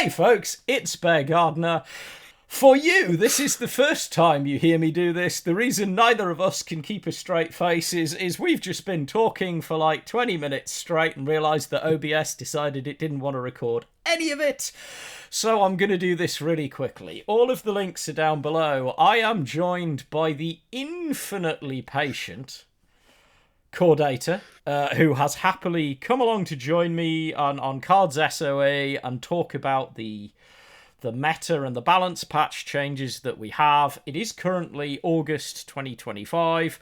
Hey folks, it's Bear Gardner. For you, this is the first time you hear me do this. The reason neither of us can keep a straight face is we've just been talking for like 20 minutes straight and realised that OBS decided it didn't want to record any of it. So I'm going to do this really quickly. All of the links are down below. I am joined by the infinitely patient CoreData, who has happily come along to join me on Kards SOE and talk about the meta and the balance patch changes that we have. It is currently August 2025.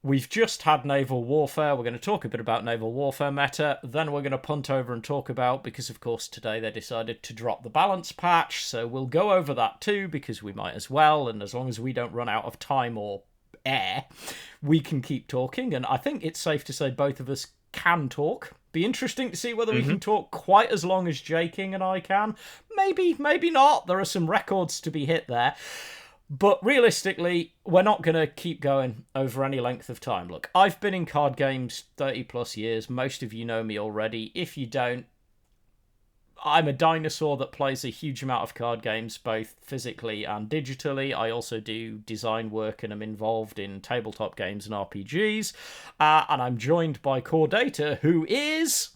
We've just had Naval Warfare. We're going to talk a bit about Naval Warfare meta. Then we're going to punt over and talk about, because of course today they decided to drop the balance patch. So we'll go over that too, because we might as well. And as long as we don't run out of time or air, we can keep talking. And I think it's safe to say both of us can talk. Be interesting to see whether we can talk quite as long as J King and I can. Maybe not. There are some records to be hit there. But realistically, we're not going to keep going over any length of time. Look, I've been in card games 30 plus years. Most of you know me already. If you don't, I'm a dinosaur that plays a huge amount of card games, both physically and digitally. I also do design work and am involved in tabletop games and RPGs. And I'm joined by CoreData, who is...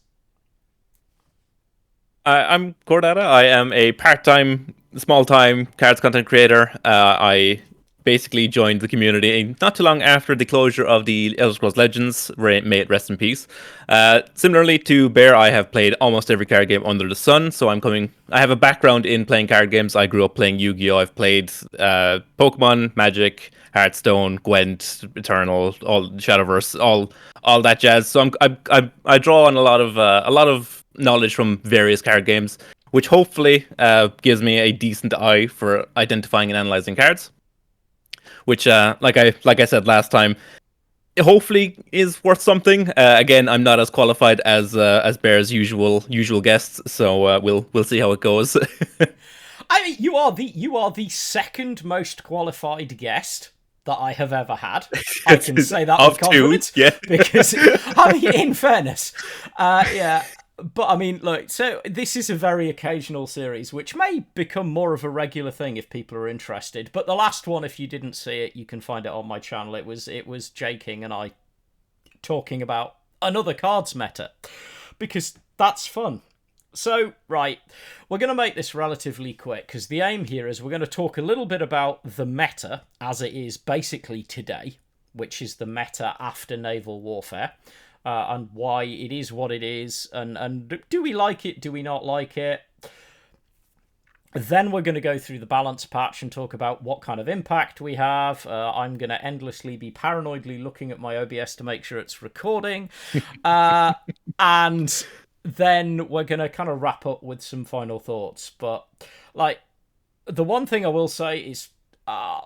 I'm CoreData. I am a part-time, small-time Kards Content Creator. I basically joined the community not too long after the closure of the Elder Scrolls Legends. May it rest in peace. Similarly to Bear, I have played almost every card game under the sun, so I have a background in playing card games. I grew up playing Yu-Gi-Oh! I've played Pokemon, Magic, Hearthstone, Gwent, Eternal, all Shadowverse, all that jazz. So I draw on a lot of knowledge from various card games, which hopefully gives me a decent eye for identifying and analyzing cards. Which, like I said last time, hopefully is worth something. Again, I'm not as qualified as Bear's usual guests, so we'll see how it goes. I mean, you are the second most qualified guest that I have ever had. I can say that with confidence. Yeah. Because, I mean, in fairness, yeah. But I mean, look, so this is a very occasional series, which may become more of a regular thing if people are interested. But the last one, if you didn't see it, you can find it on my channel. It was J King and I talking about another cards meta, because that's fun. So, right, we're going to make this relatively quick, because the aim here is we're going to talk a little bit about the meta as it is basically today, which is the meta after Naval Warfare. And why it is what it is, and do we like it, do we not like it? Then we're going to go through the balance patch and talk about what kind of impact we have. I'm going to endlessly be paranoidly looking at my OBS to make sure it's recording. And then we're going to kind of wrap up with some final thoughts. But, like, the one thing I will say is,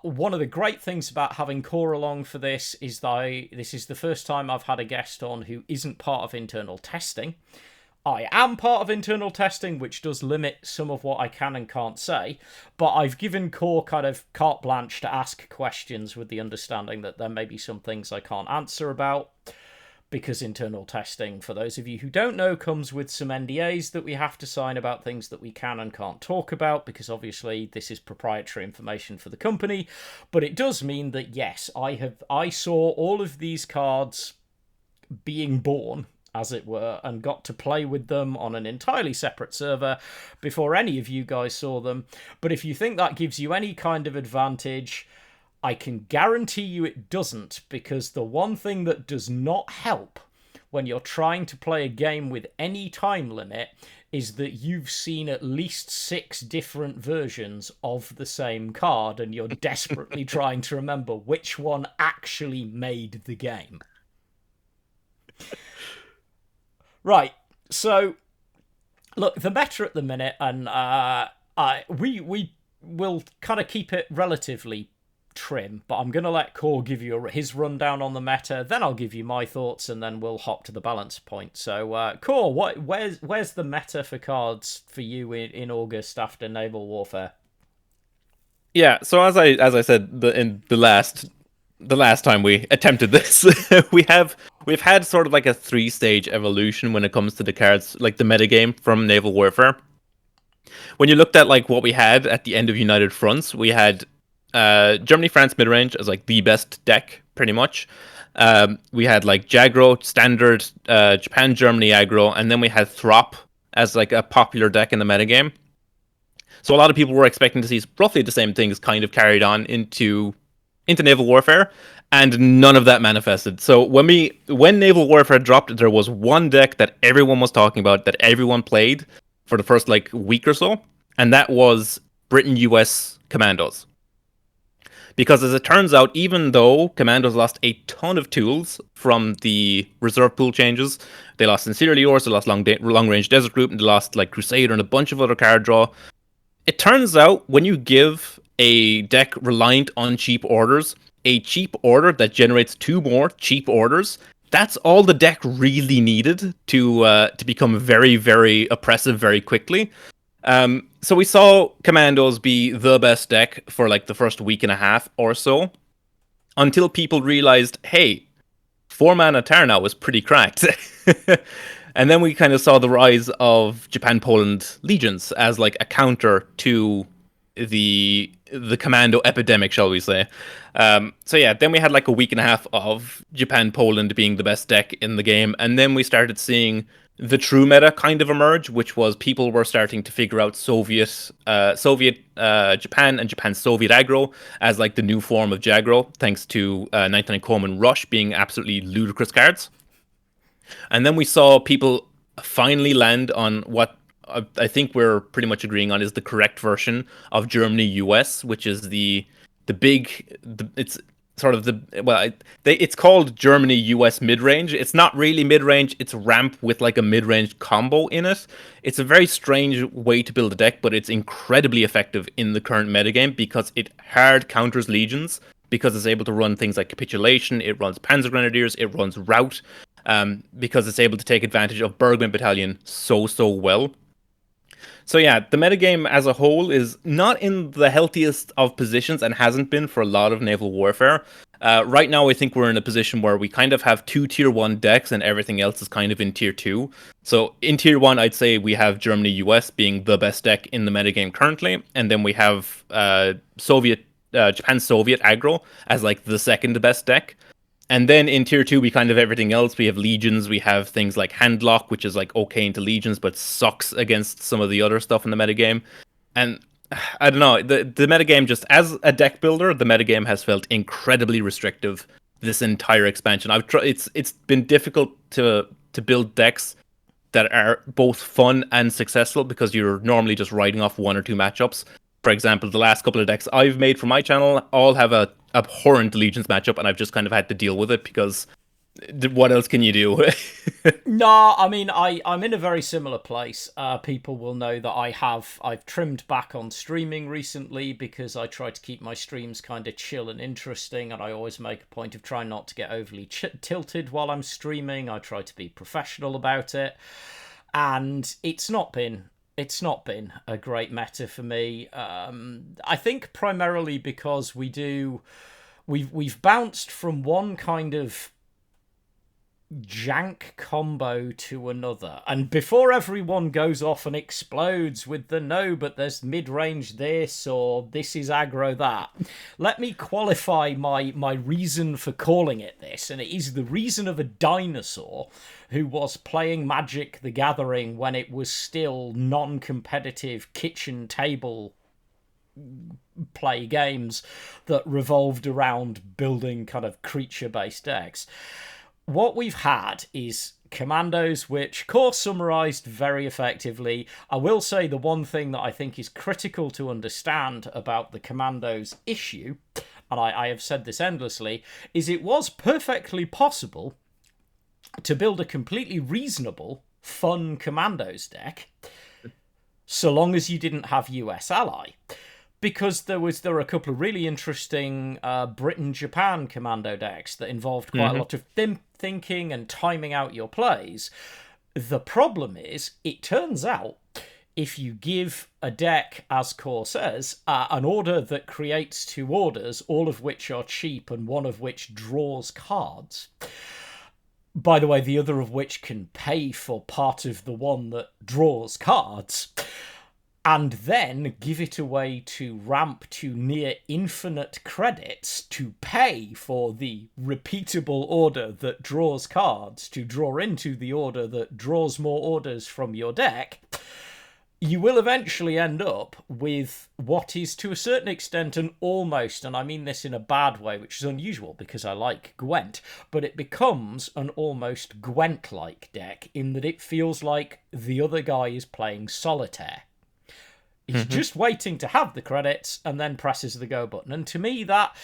one of the great things about having Core along for this is that this is the first time I've had a guest on who isn't part of internal testing. I am part of internal testing, which does limit some of what I can and can't say, but I've given Core kind of carte blanche to ask questions with the understanding that there may be some things I can't answer about, because internal testing, for those of you who don't know, comes with some NDAs that we have to sign about things that we can and can't talk about, because obviously this is proprietary information for the company. But it does mean that, yes, I saw all of these cards being born, as it were, and got to play with them on an entirely separate server before any of you guys saw them. But if you think that gives you any kind of advantage, I can guarantee you it doesn't, because the one thing that does not help when you're trying to play a game with any time limit is that you've seen at least 6 different versions of the same card and you're desperately trying to remember which one actually made the game. Right, so look, the meta at the minute, and we will kind of keep it relatively trim, but I'm going to let Core give you his rundown on the meta, then I'll give you my thoughts, and then we'll hop to the balance point. So, Core, where's the meta for cards for you in August after Naval Warfare? Yeah, so as I said in the last time we attempted this, we've had sort of like a 3-stage evolution when it comes to the cards, like the metagame from Naval Warfare. When you looked at like what we had at the end of United Fronts, we had Germany, France mid-range as like the best deck, pretty much. We had like Jagro, standard Japan, Germany aggro, and then we had Throp as like a popular deck in the metagame. So a lot of people were expecting to see roughly the same things kind of carried on into Naval Warfare, and none of that manifested. So when Naval Warfare dropped, there was one deck that everyone was talking about, that everyone played for the first like week or so, and that was Britain US Commandos. Because as it turns out, even though Commandos lost a ton of tools from the reserve pool changes, they lost Sincerely Yours, they lost Long Range Desert Group, and they lost like Crusader and a bunch of other card draw. It turns out when you give a deck reliant on cheap orders a cheap order that generates two more cheap orders, that's all the deck really needed to become very, very oppressive very quickly. So we saw Commandos be the best deck for like the first week and a half or so, until people realized, hey, 4-mana Tarnow was pretty cracked. And then we kind of saw the rise of Japan-Poland legions as like a counter to the commando epidemic, shall we say. So yeah, then we had like a week and a half of Japan-Poland being the best deck in the game, and then we started seeing the true meta kind of emerge, which was people were starting to figure out Soviet Japan and Japan Soviet aggro as like the new form of Jagro, thanks to 99 Coleman Rush being absolutely ludicrous cards. And then we saw people finally land on what I think we're pretty much agreeing on is the correct version of Germany US, which is it's sort of it's called Germany US mid range. It's not really mid range. It's ramp with like a mid range combo in it. It's a very strange way to build a deck, but it's incredibly effective in the current metagame because it hard counters legions. Because it's able to run things like Capitulation, it runs Panzer Grenadiers, it runs Rout, because it's able to take advantage of Bergman Battalion so well. So yeah, the metagame as a whole is not in the healthiest of positions and hasn't been for a lot of Naval Warfare. Right now, I think we're in a position where we kind of have two Tier 1 decks and everything else is kind of in Tier 2. So in Tier 1, I'd say we have Germany US being the best deck in the metagame currently, and then we have Japan Soviet aggro as like the second best deck. And then in Tier 2, we kind of everything else. We have Legions, we have things like Handlock, which is like okay into Legions, but sucks against some of the other stuff in the metagame. And I don't know, the metagame just, as a deck builder, the metagame has felt incredibly restrictive this entire expansion. It's been difficult to build decks that are both fun and successful because you're normally just riding off one or two matchups. For example, the last couple of decks I've made for my channel all have a abhorrent Legions matchup, and I've just kind of had to deal with it because what else can you do? No, I mean, I'm in a very similar place. People will know that I've trimmed back on streaming recently because I try to keep my streams kind of chill and interesting, and I always make a point of trying not to get overly tilted while I'm streaming. I try to be professional about it, and it's not been a great meta for me. I think primarily because we've bounced from one kind of jank combo to another, and before everyone goes off and explodes with the no, but there's mid-range this or this is aggro that, let me qualify my reason for calling it this, and it is the reason of a dinosaur who was playing Magic the Gathering when it was still non-competitive kitchen table play games that revolved around building kind of creature-based decks. What we've had is Commandos, which Core summarized very effectively. I will say the one thing that I think is critical to understand about the Commandos issue, and I have said this endlessly, is it was perfectly possible to build a completely reasonable, fun Commandos deck, so long as you didn't have US Ally. Because there were a couple of really interesting Britain-Japan commando decks that involved quite a lot of thinking and timing out your plays. The problem is, it turns out, if you give a deck, as Core says, an order that creates two orders, all of which are cheap and one of which draws cards, by the way, the other of which can pay for part of the one that draws cards, and then give it away to ramp to near infinite credits to pay for the repeatable order that draws cards to draw into the order that draws more orders from your deck, you will eventually end up with what is to a certain extent an almost, and I mean this in a bad way, which is unusual because I like Gwent, but it becomes an almost Gwent-like deck in that it feels like the other guy is playing solitaire. He's just waiting to have the credits and then presses the go button. And to me, that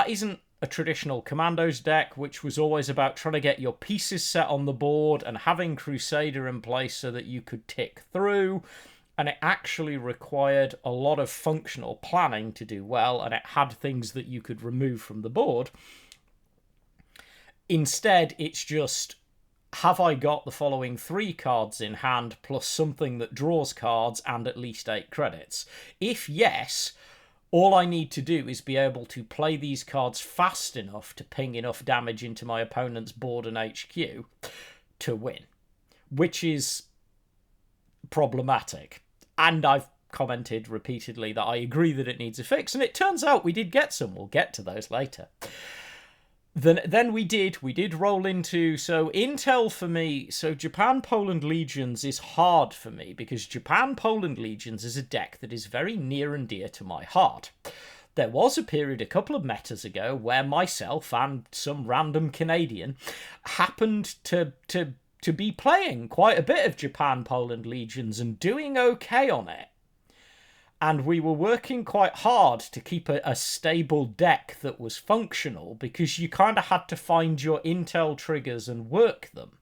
isn't a traditional Commandos deck, which was always about trying to get your pieces set on the board and having Crusader in place so that you could tick through. And it actually required a lot of functional planning to do well, and it had things that you could remove from the board. Instead, it's just, have I got the following 3 cards in hand plus something that draws cards and at least 8 credits? If yes, all I need to do is be able to play these cards fast enough to ping enough damage into my opponent's board and HQ to win, which is problematic. And I've commented repeatedly that I agree that it needs a fix, and it turns out we did get some. We'll get to those later. Then we did roll into, so Intel for me, so Japan-Poland Legions is hard for me, because Japan-Poland Legions is a deck that is very near and dear to my heart. There was a period a couple of metas ago where myself and some random Canadian happened to be playing quite a bit of Japan-Poland Legions and doing okay on it. And we were working quite hard to keep a stable deck that was functional, because you kind of had to find your intel triggers and work them.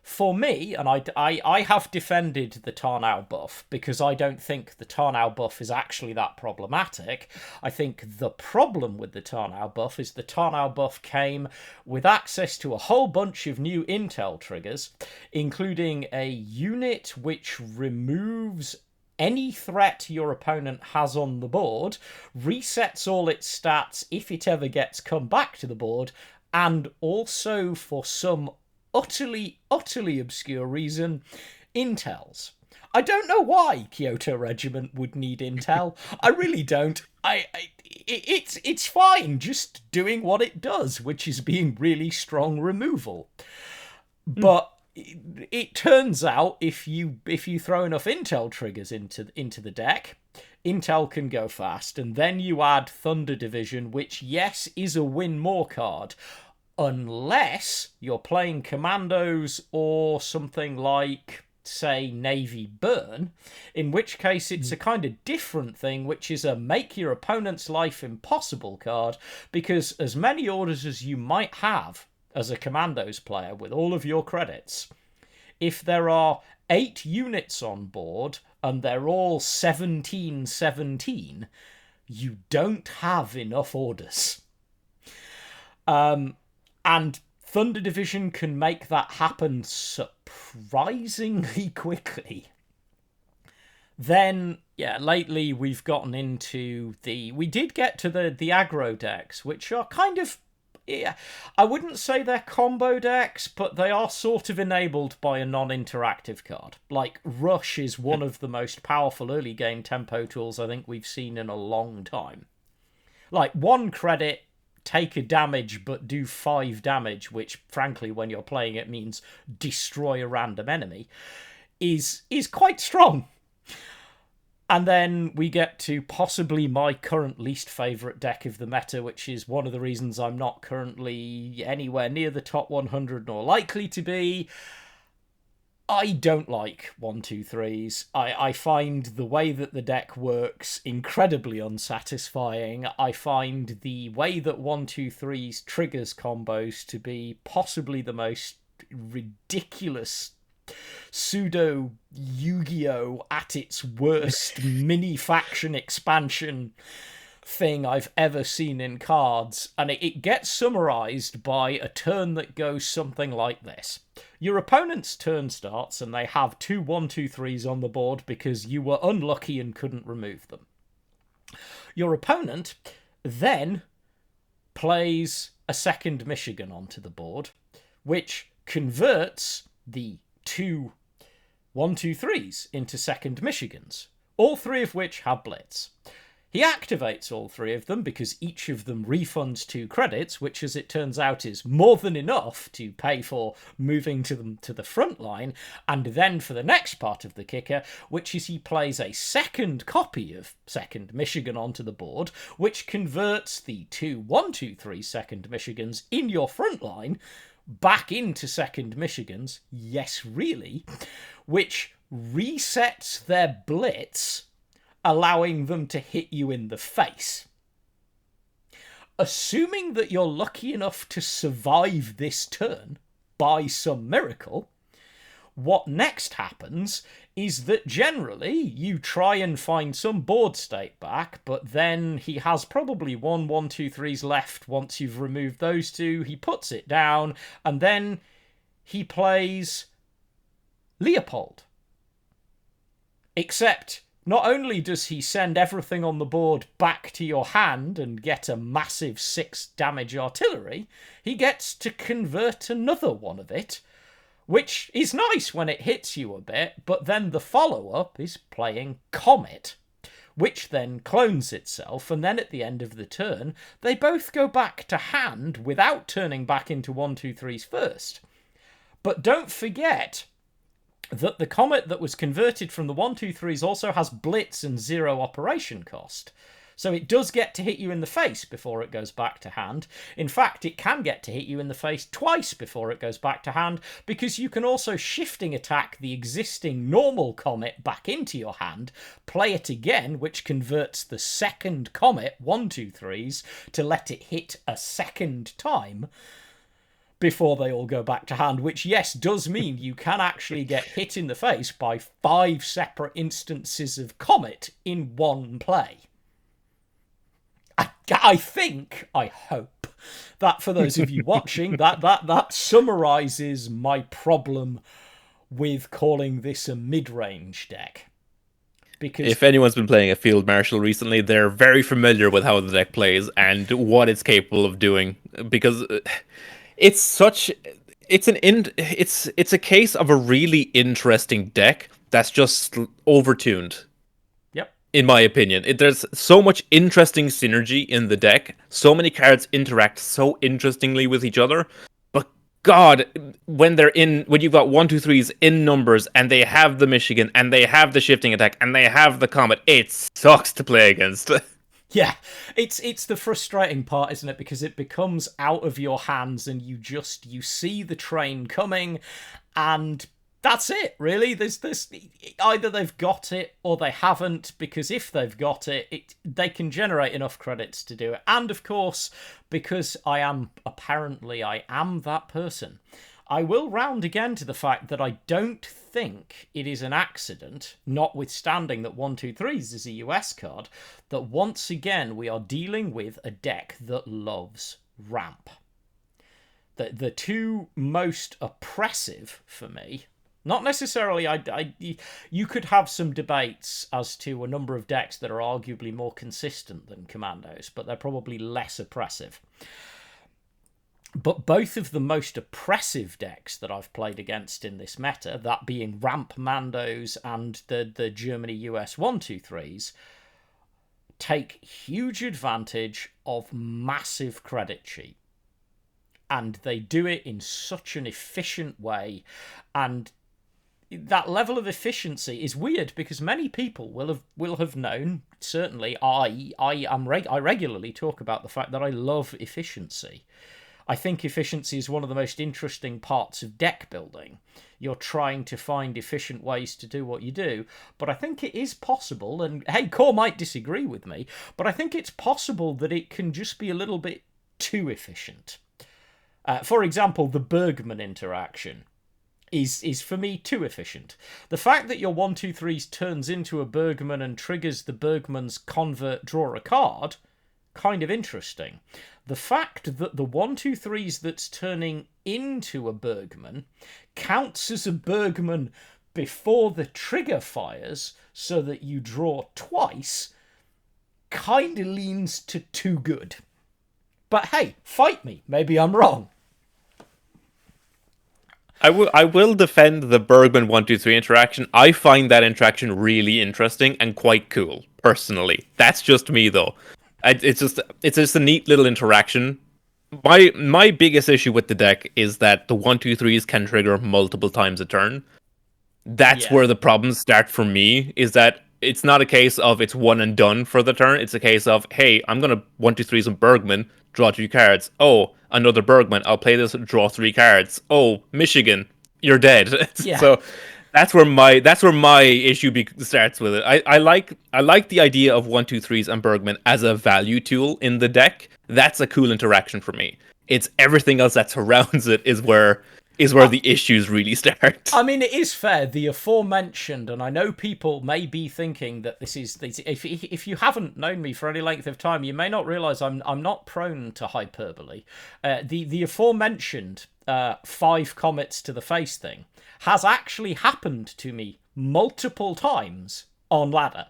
For me, and I have defended the Tarnow buff because I don't think the Tarnow buff is actually that problematic. I think the problem with the Tarnow buff is the Tarnow buff came with access to a whole bunch of new intel triggers, including a unit which removes any threat your opponent has on the board, resets all its stats if it ever gets come back to the board, and also, for some utterly obscure reason, intels. I don't know why Kyoto Regiment would need intel. I really don't. It's fine just doing what it does, which is being really strong removal. But it turns out if you throw enough intel triggers into the deck, intel can go fast, and then you add Thunder Division, which, yes, is a win more card, unless you're playing Commandos or something like, say, Navy Burn, in which case it's a kind of different thing, which is a make your opponent's life impossible card, because as many orders as you might have as a Commandos player with all of your credits, if there are 8 units on board and they're all 17-17, you don't have enough orders. And Thunder Division can make that happen surprisingly quickly. Then, yeah, lately we've gotten into we did get to the aggro decks, which are kind of, yeah, I wouldn't say they're combo decks, but they are sort of enabled by a non-interactive card. Like, Rush is one of the most powerful early game tempo tools I think we've seen in a long time. Like, 1 credit, take a damage but do 5 damage, which frankly when you're playing it means destroy a random enemy, is quite strong. And then we get to possibly my current least favourite deck of the meta, which is one of the reasons I'm not currently anywhere near the top 100 nor likely to be. I don't like 1-2-3s. I find the way that the deck works incredibly unsatisfying. I find the way that 1-2-3s triggers combos to be possibly the most ridiculous pseudo Yu-Gi-Oh! At its worst mini faction expansion thing I've ever seen in cards, and it gets summarized by a turn that goes something like this. Your opponent's turn starts and they have 2 1-2-3s on the board because you were unlucky and couldn't remove them. Your opponent then plays a second Michigan onto the board, which converts the 2 123s into 2nd Michigans, all 3 of which have Blitz. He activates all 3 of them because each of them refunds 2 credits, which as it turns out is more than enough to pay for moving to them to the front line, and then for the next part of the kicker, which is he plays a second copy of 2nd Michigan onto the board, which converts the 2 123 2nd Michigans in your front line back into 2nd Michigans, yes really, which resets their Blitz, allowing them to hit you in the face. Assuming that you're lucky enough to survive this turn by some miracle, what next happens is that generally you try and find some board state back, but then he has probably 1-1-2-3s left once you've removed those 2. He puts it down, and then he plays Leopold. Except not only does he send everything on the board back to your hand and get a massive 6 damage artillery, he gets to convert another one of it, which is nice when it hits you a bit, but then the follow-up is playing Comet, which then clones itself, and then at the end of the turn, they both go back to hand without turning back into 1-2-3s first. But don't forget that the Comet that was converted from the 1-2-3s also has Blitz and 0 operation cost. So it does get to hit you in the face before it goes back to hand. In fact, it can get to hit you in the face twice before it goes back to hand, because you can also shifting attack the existing normal Comet back into your hand, play it again, which converts the second Comet 1-2-3s to let it hit a second time before they all go back to hand, which, yes, does mean you can actually get hit in the face by 5 separate instances of Comet in one play. I hope that for those of you watching, that summarises my problem with calling this a mid-range deck. Because if anyone's been playing a Field Marshal recently, they're very familiar with how the deck plays and what it's capable of doing, because it's a case of a really interesting deck that's just overtuned. Yep. In my opinion, there's so much interesting synergy in the deck. So many cards interact so interestingly with each other. But God, when you've got 1-2-3s in numbers and they have the Michigan and they have the shifting attack and they have the Comet, it sucks to play against. Yeah, it's the frustrating part, isn't it? Because it becomes out of your hands and you see the train coming, and that's it, really. There's either they've got it or they haven't, because if they've got it, they can generate enough credits to do it. And of course, because I am that person, I will round again to the fact that I don't think it is an accident, notwithstanding that 1-2-3s is a US card, that once again we are dealing with a deck that loves ramp. The 2 most oppressive for me, not necessarily, you could have some debates as to a number of decks that are arguably more consistent than Commandos, but they're probably less oppressive. But both of the most oppressive decks that I've played against in this meta, that being Ramp Mandos and the Germany-US 1-2-3s, take huge advantage of massive credit cheat. And they do it in such an efficient way. And that level of efficiency is weird because many people will have known, certainly I regularly talk about the fact that I love efficiency. I think efficiency is one of the most interesting parts of deck building. You're trying to find efficient ways to do what you do, but I think it is possible, and hey, Core might disagree with me, but I think it's possible that it can just be a little bit too efficient. For example, the Bergman interaction is for me too efficient. The fact that your 1-2-3s turns into a Bergman and triggers the Bergman's convert draw a card, kind of interesting. The fact that the 1-2-3s that's turning into a Bergman counts as a Bergman before the trigger fires so that you draw twice kind of leans to too good. But hey, fight me. Maybe I'm wrong. I will defend the Bergman 123 interaction. I find that interaction really interesting and quite cool, personally. That's just me though. It's just a neat little interaction. My biggest issue with the deck is that the 123s can trigger multiple times a turn. That's Yeah. where the problems start for me, is that it's not a case of it's one and done for the turn. It's a case of, hey, I'm gonna 123 some Bergman, draw 2 cards. Oh, another Bergman. I'll play this, draw 3 cards. Oh, Michigan, you're dead. Yeah. So that's where my issue starts with it. I like the idea of 123s and Bergman as a value tool in the deck. That's a cool interaction for me. It's everything else that surrounds it is where the issues really start. I mean, it is fair. The aforementioned, and I know people may be thinking that this is. If you haven't known me for any length of time, you may not realise I'm not prone to hyperbole. The aforementioned 5 comets to the face thing has actually happened to me multiple times on ladder.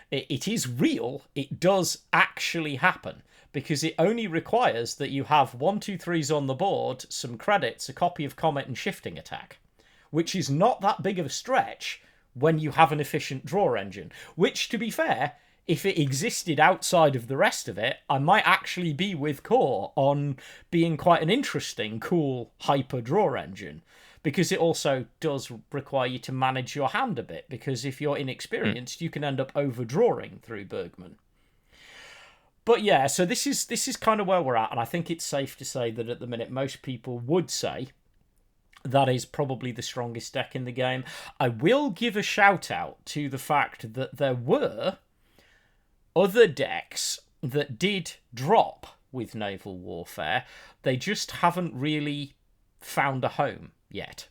It is real. It does actually happen. Because it only requires that you have 1, 2, 3s on the board, some credits, a copy of Comet, and Shifting Attack, which is not that big of a stretch when you have an efficient draw engine. Which, to be fair, if it existed outside of the rest of it, I might actually be with Core on being quite an interesting, cool, hyper draw engine. Because it also does require you to manage your hand a bit, because if you're inexperienced, you can end up overdrawing through Bergman. But yeah, so this is kind of where we're at, and I think it's safe to say that at the minute most people would say that is probably the strongest deck in the game. I will give a shout out to the fact that there were other decks that did drop with Naval Warfare. They just haven't really found a home yet.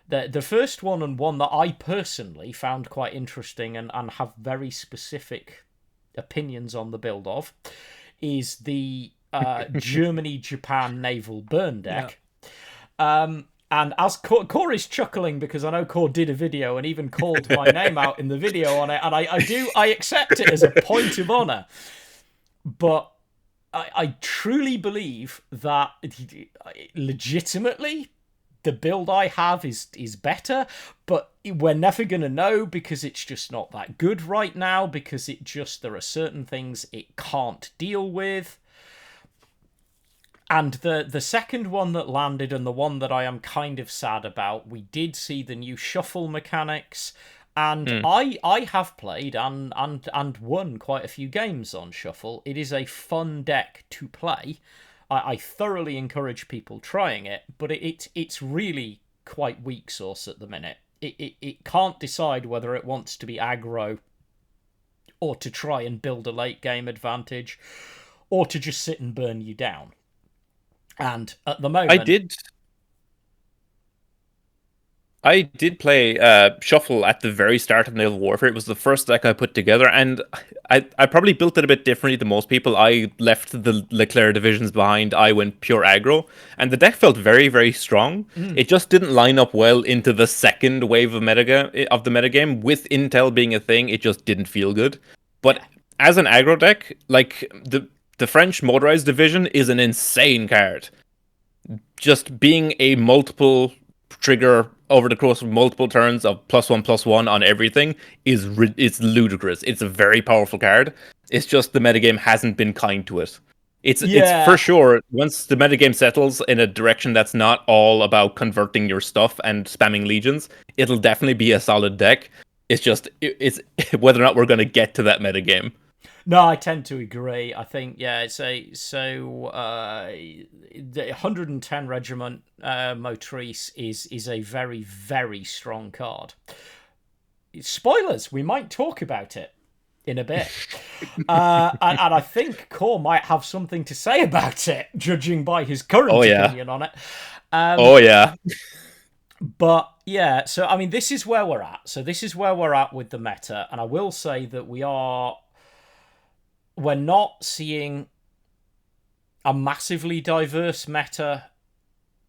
The first one, and one that I personally found quite interesting and have very specific opinions on the build of, is the Germany-Japan naval burn deck. Yeah. And as Core is chuckling, because I know Core did a video and even called my name out in the video on it, and I accept it as a point of honour. But I truly believe that legitimately the build I have is better, but we're never going to know because it's just not that good right now, because there are certain things it can't deal with. And the second one that landed, and the one that I am kind of sad about, we did see the new shuffle mechanics, and I have played and won quite a few games on shuffle. It is a fun deck to play. I thoroughly encourage people trying it, but it's really quite weak sauce at the minute. It can't decide whether it wants to be aggro, or to try and build a late game advantage, or to just sit and burn you down. And at the moment, I did play Shuffle at the very start of Naval Warfare. It was the first deck I put together, and I probably built it a bit differently than most people. I left the Leclerc divisions behind. I went pure aggro, and the deck felt very, very strong. It just didn't line up well into the second wave of the metagame. With Intel being a thing, it just didn't feel good. But as an aggro deck, like the French motorized division is an insane card. Just being a multiple trigger over the course of multiple turns of +1/+1 on everything it's ludicrous. It's a very powerful card. It's just the metagame hasn't been kind to it. It's for sure, once the metagame settles in a direction that's not all about converting your stuff and spamming legions, it'll definitely be a solid deck. It's just it's whether or not we're going to get to that metagame. No, I tend to agree. I think, yeah, the 110 Regiment Motrice is a very, very strong card. Spoilers, we might talk about it in a bit. And I think Core might have something to say about it, judging by his current opinion on it. But yeah, so I mean, this is where we're at. So this is where we're at with the meta, and I will say that we're not seeing a massively diverse meta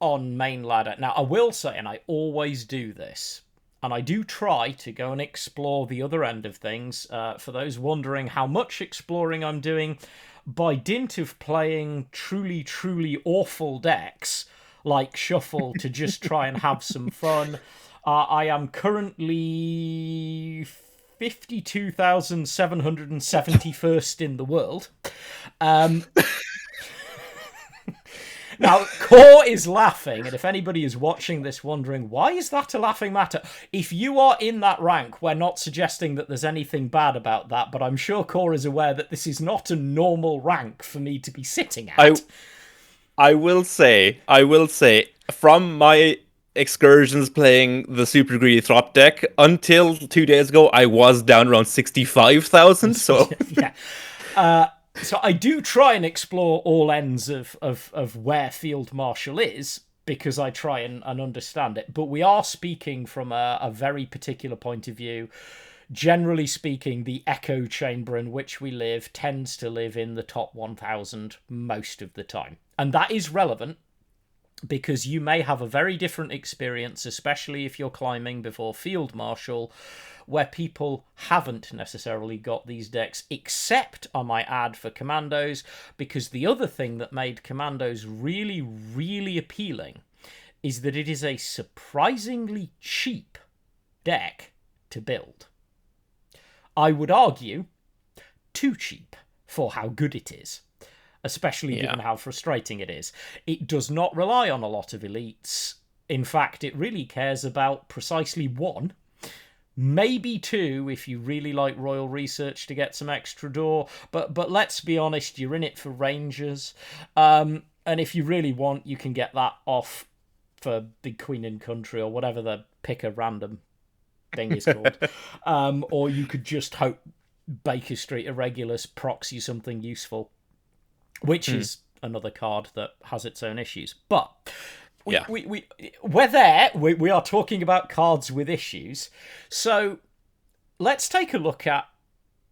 on main ladder. Now, I will say, and I always do this, and I do try to go and explore the other end of things. For those wondering how much exploring I'm doing, by dint of playing truly, truly awful decks, like Shuffle to just try and have some fun. I am currently 52,771st in the world. Now, Core is laughing, and if anybody is watching this wondering, why is that a laughing matter? If you are in that rank, we're not suggesting that there's anything bad about that, but I'm sure Core is aware that this is not a normal rank for me to be sitting at. I will say, from my excursions playing the Super Greedy Throp deck, until 2 days ago, I was down around 65,000, so... Yeah. So I do try and explore all ends of where Field Marshal is, because I try and understand it. But we are speaking from a very particular point of view. Generally speaking, the echo chamber in which we live tends to live in the top 1,000 most of the time. And that is relevant, because you may have a very different experience, especially if you're climbing before Field Marshal, where people haven't necessarily got these decks, except, I might add, for Commandos, because the other thing that made Commandos really, really appealing is that it is a surprisingly cheap deck to build. I would argue too cheap for how good it is, especially given how frustrating it is. It does not rely on a lot of elites. In fact, it really cares about precisely one, maybe two, if you really like Royal Research to get some extra door. But let's be honest, you're in it for Rangers. And if you really want, you can get that off for Big Queen in Country or whatever the pick a random thing is called. Or you could just hope Baker Street Irregulars procs you something useful, which is another card that has its own issues. But we're there. We are talking about cards with issues. So let's take a look at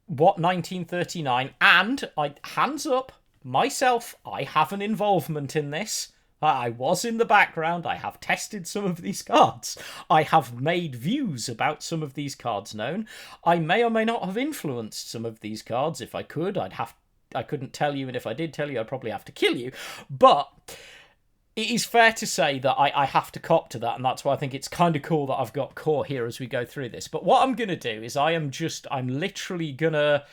what 1939, and hands up, myself, I have an involvement in this. I was in the background. I have tested some of these cards. I have made views about some of these cards known. I may or may not have influenced some of these cards. If I could, I couldn't tell you, and if I did tell you, I'd probably have to kill you. But it is fair to say that I have to cop to that, and that's why I think it's kind of cool that I've got Core here as we go through this. But what I'm going to do is I'm literally going to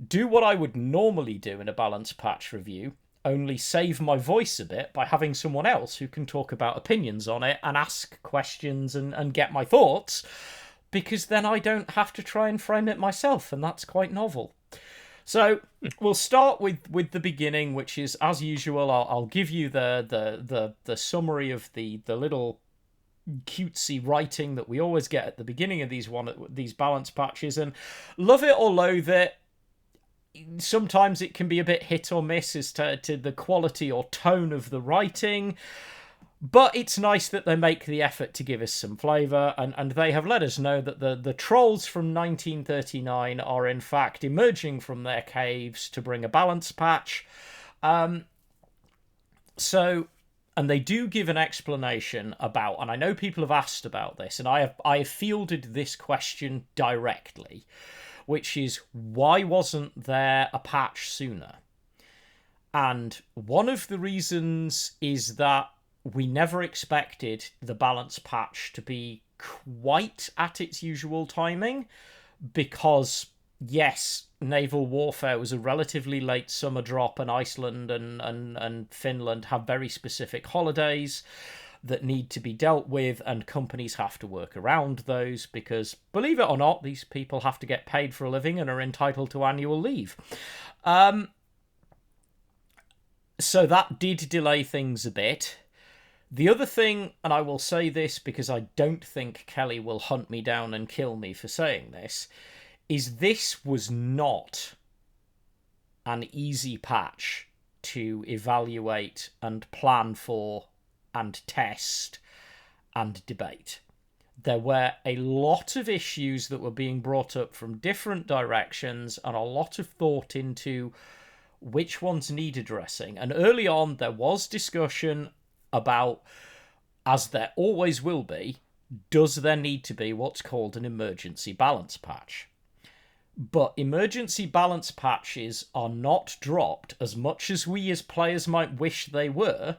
do what I would normally do in a balance patch review, only save my voice a bit by having someone else who can talk about opinions on it and ask questions and get my thoughts, because then I don't have to try and frame it myself, and that's quite novel. So we'll start with the beginning, which is, as usual, I'll give you the summary of the little cutesy writing that we always get at the beginning of these balance patches, and love it or loathe it. Sometimes it can be a bit hit or miss as to the quality or tone of the writing, but it's nice that they make the effort to give us some flavour, and they have let us know that the trolls from 1939 are in fact emerging from their caves to bring a balance patch. And they do give an explanation about, and I know people have asked about this, and I have fielded this question directly, which is, why wasn't there a patch sooner? And one of the reasons is that we never expected the balance patch to be quite at its usual timing, because, yes, Naval Warfare was a relatively late summer drop, and Iceland and Finland have very specific holidays that need to be dealt with, and companies have to work around those because, believe it or not, these people have to get paid for a living and are entitled to annual leave. So that did delay things a bit. The other thing, and I will say this because I don't think Kelly will hunt me down and kill me for saying this, is this was not an easy patch to evaluate and plan for and test and debate. There were a lot of issues that were being brought up from different directions, and a lot of thought into which ones need addressing. And early on, there was discussion about, as there always will be, does there need to be what's called an emergency balance patch? But emergency balance patches are not dropped, as much as we as players might wish they were,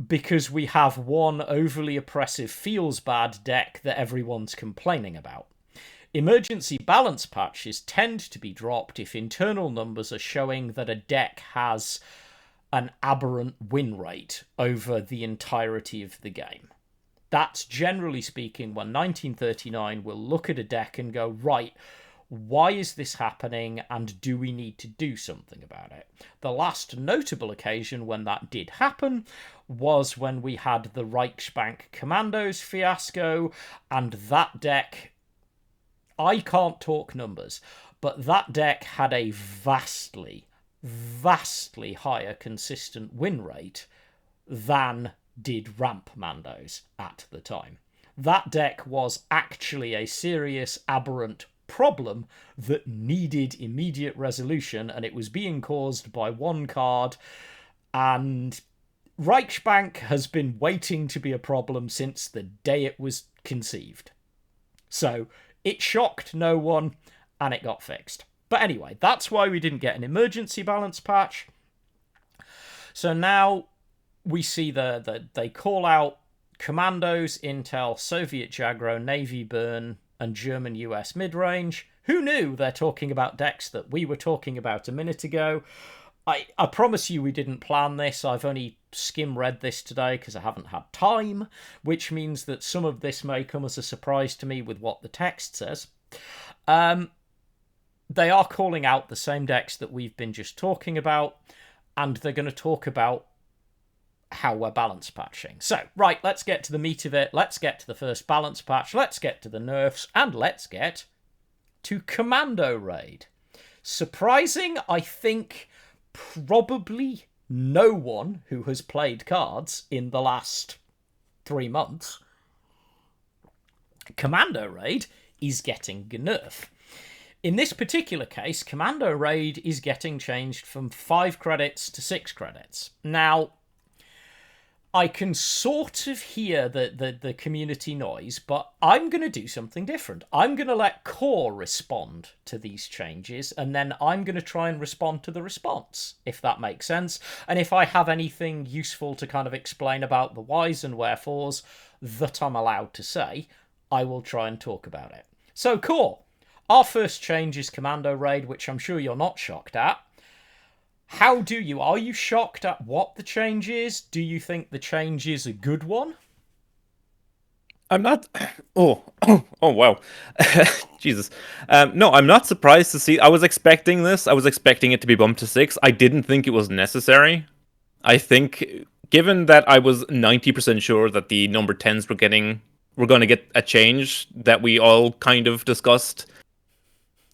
because we have one overly oppressive feels bad deck that everyone's complaining about. Emergency balance patches tend to be dropped if internal numbers are showing that a deck has an aberrant win rate over the entirety of the game. That's generally speaking when 1939 will look at a deck and go, right, why is this happening and do we need to do something about it? The last notable occasion when that did happen was when we had the Reichsbank Commandos fiasco, and that deck, I can't talk numbers, but that deck had a vastly higher consistent win rate than did Ramp Mandos at the time. That deck was actually a serious aberrant problem that needed immediate resolution, and it was being caused by one card, and Reichsbank has been waiting to be a problem since the day it was conceived. So it shocked no one, and it got fixed. But anyway, that's why we didn't get an emergency balance patch. So now we see they call out Commandos, Intel, Soviet Jagro, Navy Burn, and German US mid-range. Who knew they're talking about decks that we were talking about a minute ago? I promise you we didn't plan this. I've only skim-read this today because I haven't had time, which means that some of this may come as a surprise to me with what the text says. They are calling out the same decks that we've been just talking about, and they're going to talk about how we're balance patching. So, right, let's get to the meat of it. Let's get to the first balance patch. Let's get to the nerfs, and let's get to Commando Raid. Surprising, I think, probably no one who has played cards in the last 3 months. Commando Raid is getting a nerf. In this particular case, Commando Raid is getting changed from 5 credits to 6 credits. Now, I can sort of hear the community noise, but I'm going to do something different. I'm going to let Core respond to these changes, and then I'm going to try and respond to the response, if that makes sense. And if I have anything useful to kind of explain about the whys and wherefores that I'm allowed to say, I will try and talk about it. So, Core, our first change is Commando Raid, which I'm sure you're not shocked at. Are you shocked at what the change is? Do you think the change is a good one? I'm not. Oh, wow. Jesus. No, I'm not surprised to see. I was expecting this. I was expecting it to be bumped to 6. I didn't think it was necessary. I think, given that I was 90% sure that the number 10s were going to get a change that we all kind of discussed,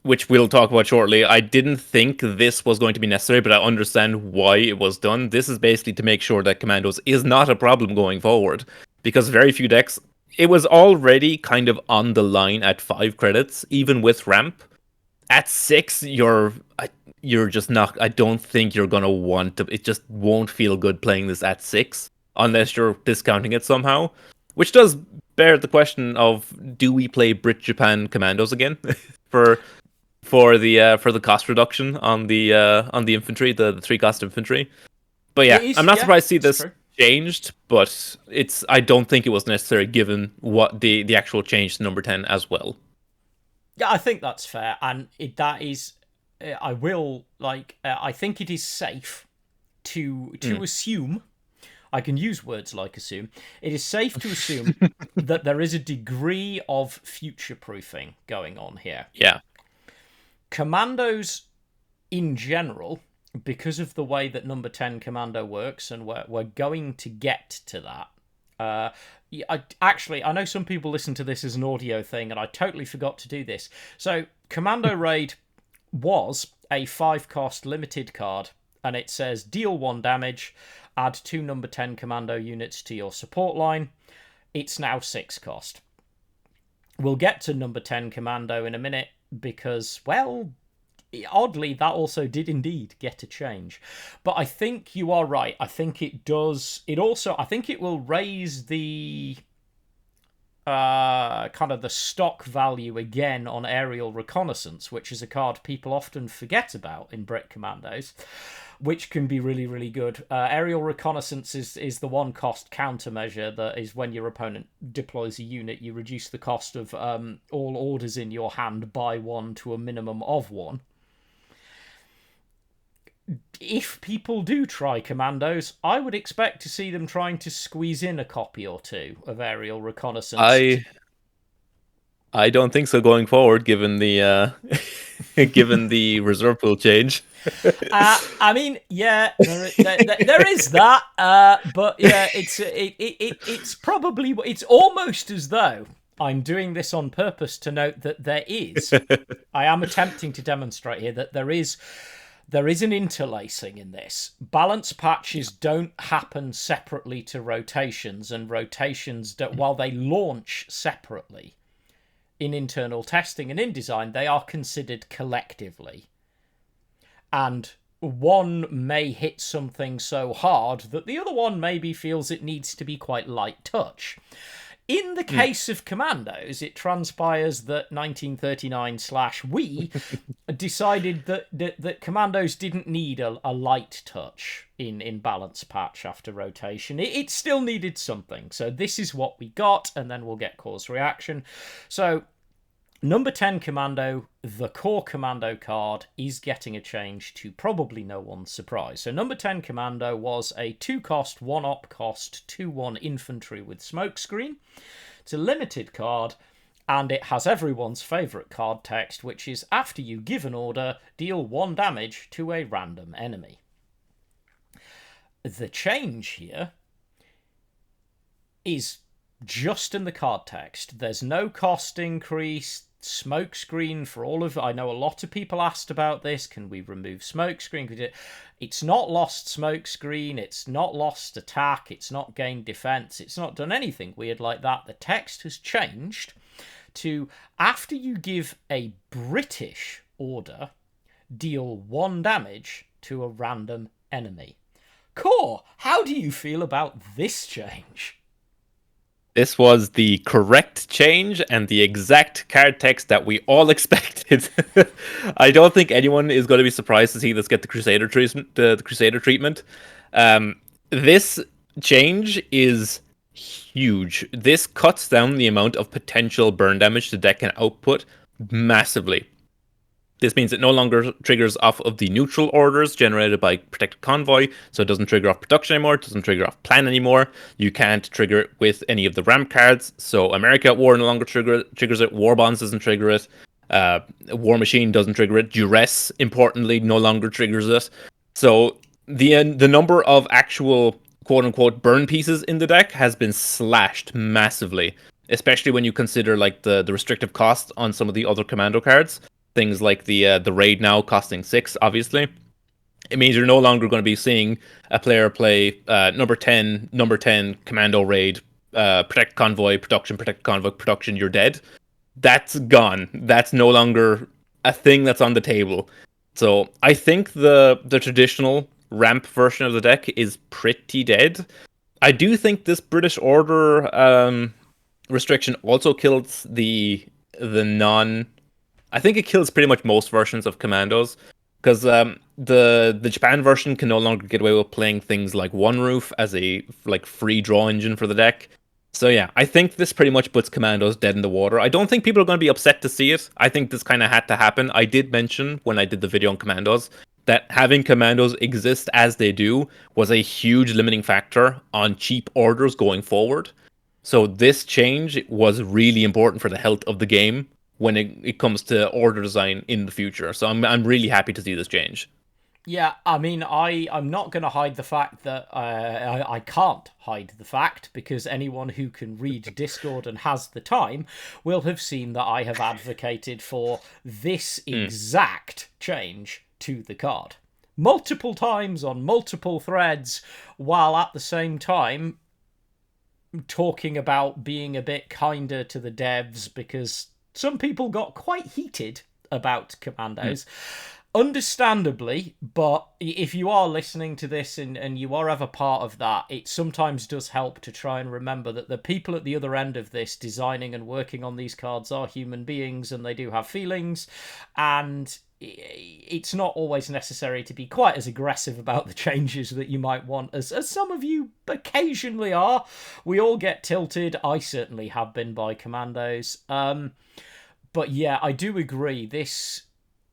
which we'll talk about shortly, I didn't think this was going to be necessary, but I understand why it was done. This is basically to make sure that Commandos is not a problem going forward, because very few decks, it was already kind of on the line at 5 credits, even with ramp. At 6, you're just not, I don't think you're going to want to, it just won't feel good playing this at 6, unless you're discounting it somehow, which does bear the question of, do we play Brit Japan Commandos again for the cost reduction on the infantry, the 3 cost infantry? But yeah, I'm not surprised to see this changed, but I don't think it was necessary given what the actual change to number 10 as well. Yeah, I think that's fair, and I think it is safe to assume. I can use words like assume. It is safe to assume that there is a degree of future-proofing going on here. Yeah. Commandos, in general, because of the way that number 10 Commando works, and we're going to get to that. I know some people listen to this as an audio thing, and I totally forgot to do this. So, Commando Raid was a 5-cost limited card, and it says deal 1 damage, add 2 number 10 Commando units to your support line. It's now 6 cost. We'll get to number 10 Commando in a minute, because, well, oddly, that also did indeed get a change. But I think you are right. I think it does. I think it will raise the kind of the stock value again on aerial reconnaissance, which is a card people often forget about in Brit Commandos, which can be really, really good. Aerial reconnaissance is the one cost countermeasure that is when your opponent deploys a unit, you reduce the cost of all orders in your hand by 1 to a minimum of 1. If people do try commandos, I would expect to see them trying to squeeze in a copy or two of aerial reconnaissance. I don't think so going forward, given the given the reserve pool change. I mean, yeah, there is that, but yeah, it's probably it's almost as though I'm doing this on purpose to note that there is. I am attempting to demonstrate here that there is an interlacing in this. Balance patches don't happen separately to rotations, and rotations while they launch separately in internal testing and in design, they are considered collectively. And one may hit something so hard that the other one maybe feels it needs to be quite light touch. In the case of Commandos, it transpires that 1939/we decided that Commandos didn't need a light touch in balance patch after rotation. It still needed something. So this is what we got, and then we'll get cause reaction. So number 10 Commando, the core Commando card, is getting a change to probably no one's surprise. So number 10 Commando was a 2-cost, 1-op cost, 2/1 infantry with smokescreen. It's a limited card, and it has everyone's favourite card text, which is, after you give an order, deal 1 damage to a random enemy. The change here is just in the card text. There's no cost increase. Smokescreen for all of... I know a lot of people asked about this. Can we remove smokescreen? It's not lost smokescreen. It's not lost attack. It's not gained defense. It's not done anything weird like that. The text has changed to, after you give a British order, deal 1 damage to a random enemy. Core, how do you feel about this change? This was the correct change and the exact card text that we all expected. I don't think anyone is going to be surprised to see this get the Crusader treatment. The Crusader treatment. This change is huge. This cuts down the amount of potential burn damage the deck can output massively. This means it no longer triggers off of the neutral orders generated by Protected Convoy, so it doesn't trigger off production anymore, it doesn't trigger off plan anymore. You can't trigger it with any of the ramp cards, so America at War no longer triggers it, War Bonds doesn't trigger it, War Machine doesn't trigger it, Duress, importantly, no longer triggers it. So the number of actual quote-unquote burn pieces in the deck has been slashed massively, especially when you consider like the restrictive cost on some of the other commando cards. Things like the raid now costing 6, obviously. It means you're no longer going to be seeing a player play number 10 commando raid, protect convoy, production, you're dead. That's gone. That's no longer a thing that's on the table. So I think the traditional ramp version of the deck is pretty dead. I do think this British Order restriction also kills the non... I think it kills pretty much most versions of Commandos, because the Japan version can no longer get away with playing things like One Roof as a like free draw engine for the deck. So yeah, I think this pretty much puts Commandos dead in the water. I don't think people are going to be upset to see it. I think this kind of had to happen. I did mention when I did the video on Commandos that having Commandos exist as they do was a huge limiting factor on cheap orders going forward. So this change was really important for the health of the game when it comes to order design in the future. So I'm really happy to see this change. Yeah, I mean, I'm not going to hide the fact that I can't hide the fact, because anyone who can read Discord and has the time will have seen that I have advocated for this exact change to the card multiple times on multiple threads, while at the same time talking about being a bit kinder to the devs, because some people got quite heated about Commandos. Understandably, but if you are listening to this and you are ever part of that, it sometimes does help to try and remember that the people at the other end of this designing and working on these cards are human beings and they do have feelings, and it's not always necessary to be quite as aggressive about the changes that you might want as some of you occasionally are. We all get tilted. I certainly have been by commandos. But yeah, I do agree. This,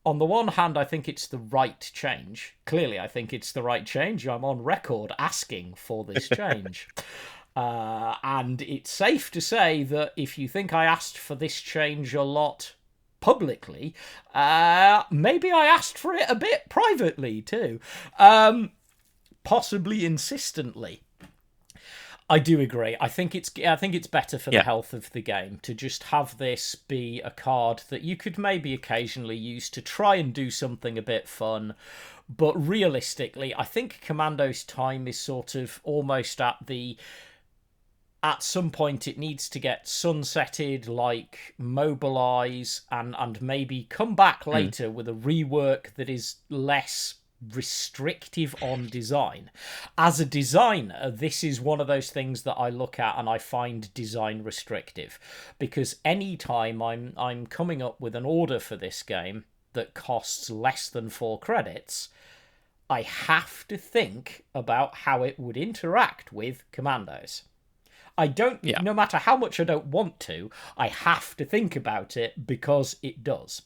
on the one hand, I think it's the right change. Clearly, I think it's the right change. I'm on record asking for this change. And it's safe to say that if you think I asked for this change a lot publicly, maybe I asked for it a bit privately too. Possibly insistently. I do agree. I think it's better for the health of the game to just have this be a card that you could maybe occasionally use to try and do something a bit fun. But realistically, I think Commando's time is sort of almost at some point it needs to get sunsetted, like mobilize and maybe come back later with a rework that is less restrictive on design. As a designer, this is one of those things that I look at and I find design restrictive, because anytime I'm coming up with an order for this game that costs less than 4 credits, I have to think about how it would interact with commandos. I don't, no matter how much I don't want to, I have to think about it because it does.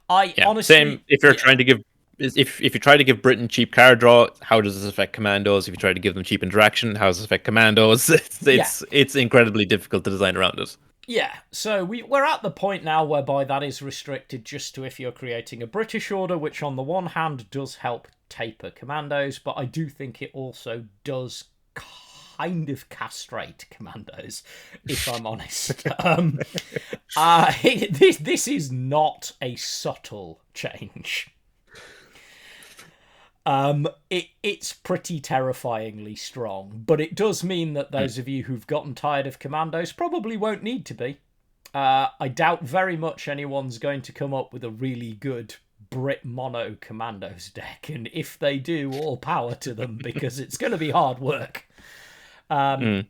Honestly, same. If you're trying to give, if you try to give Britain cheap card draw, how does this affect commandos? If you try to give them cheap interaction, how does this affect commandos? It's incredibly difficult to design around it. Yeah, so we're at the point now whereby that is restricted just to if you're creating a British order, which on the one hand does help taper commandos, but I do think it also does kind of castrate commandos, if I'm honest. This is not a subtle change. It's pretty terrifyingly strong, but it does mean that those of you who've gotten tired of commandos probably won't need to be. I doubt very much anyone's going to come up with a really good Brit mono commandos deck, and if they do, all power to them, because it's going to be hard work. But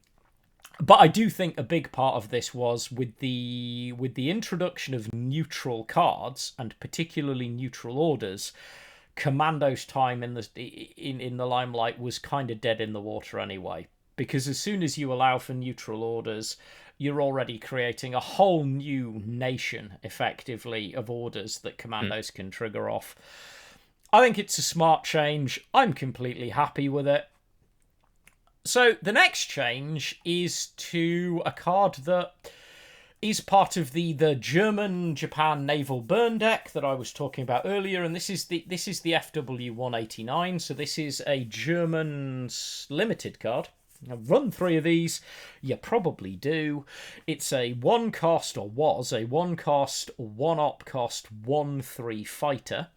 I do think a big part of this was with the introduction of neutral cards, and particularly neutral orders. Commando's time in the limelight was kind of dead in the water anyway, because as soon as you allow for neutral orders, you're already creating a whole new nation, effectively, of orders that commandos can trigger off. I think it's a smart change. I'm completely happy with it. So the next change is to a card that is part of the German-Japan naval burn deck that I was talking about earlier, and this is the FW189. So this is a German limited card. I've run 3 of these. You probably do. It's a 1-cost, or was a 1-cost, 1-op cost, 1/3 fighter.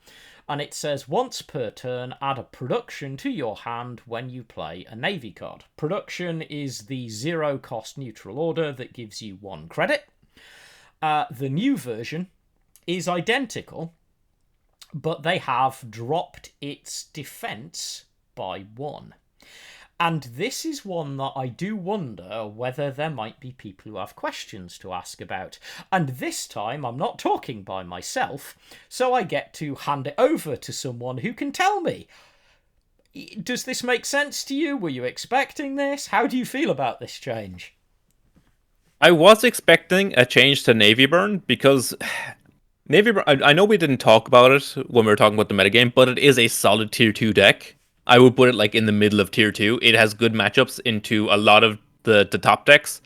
And it says, once per turn, add a production to your hand when you play a Navy card. Production is the 0-cost neutral order that gives you 1 credit. The new version is identical, but they have dropped its defense by 1. And this is one that I do wonder whether there might be people who have questions to ask about. And this time I'm not talking by myself, so I get to hand it over to someone who can tell me. Does this make sense to you? Were you expecting this? How do you feel about this change? I was expecting a change to Navy Burn, because Navy Burn, I know we didn't talk about it when we were talking about the metagame, but it is a solid tier 2 deck. I would put it like in the middle of tier 2. It has good matchups into a lot of the top decks.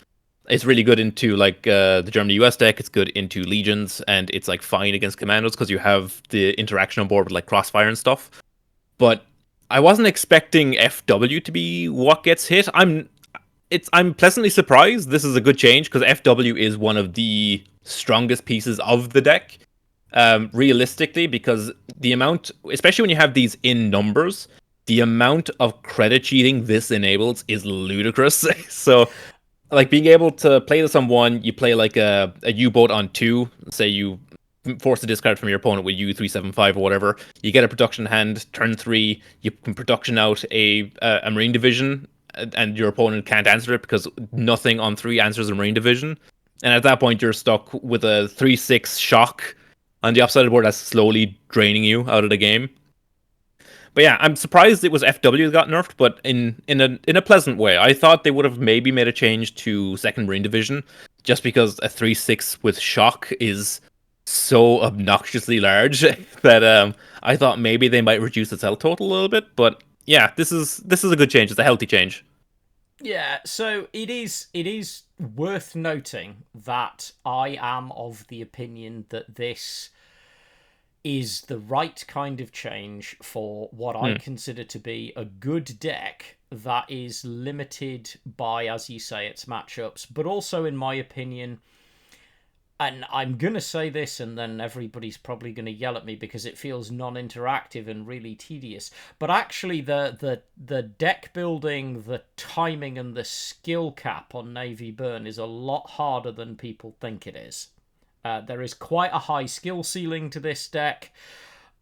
It's really good into like the Germany-US deck. It's good into Legions, and it's like fine against Commandos because you have the interaction on board with like Crossfire and stuff. But I wasn't expecting FW to be what gets hit. I'm pleasantly surprised. This is a good change because FW is one of the strongest pieces of the deck. Realistically, because the amount, especially when you have these in numbers, the amount of credit cheating this enables is ludicrous. So, like being able to play this on 1, you play like a U-boat on 2. Say you force a discard from your opponent with U375 or whatever. You get a production hand, turn 3, you can production out a Marine Division, and your opponent can't answer it because nothing on 3 answers a Marine Division. And at that point, you're stuck with a 3/6 shock on the upside of the board that's slowly draining you out of the game. But yeah, I'm surprised it was FW that got nerfed, but in a pleasant way. I thought they would have maybe made a change to Second Marine Division, just because a 3/6 with shock is so obnoxiously large that I thought maybe they might reduce its health total a little bit. But yeah, this is a good change. It's a healthy change. Yeah, so it is worth noting that I am of the opinion that this is the right kind of change for what I consider to be a good deck that is limited by, as you say, its matchups, but also, in my opinion, and I'm going to say this and then everybody's probably going to yell at me because it feels non-interactive and really tedious, but actually the deck building, the timing and the skill cap on Navy Burn is a lot harder than people think it is. There is quite a high skill ceiling to this deck.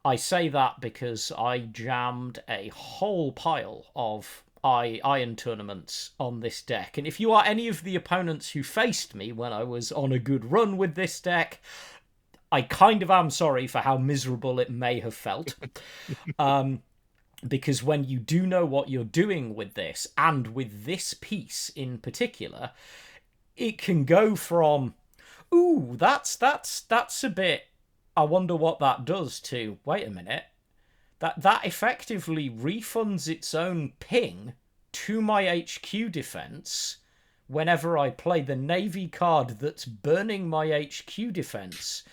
I say that because I jammed a whole pile of iron tournaments on this deck. And if you are any of the opponents who faced me when I was on a good run with this deck, I kind of am sorry for how miserable it may have felt. Because when you do know what you're doing with this, and with this piece in particular, it can go from, ooh, that's a bit, I wonder what that does to, wait a minute, that effectively refunds its own ping to my HQ defense whenever I play the Navy card that's burning my HQ defense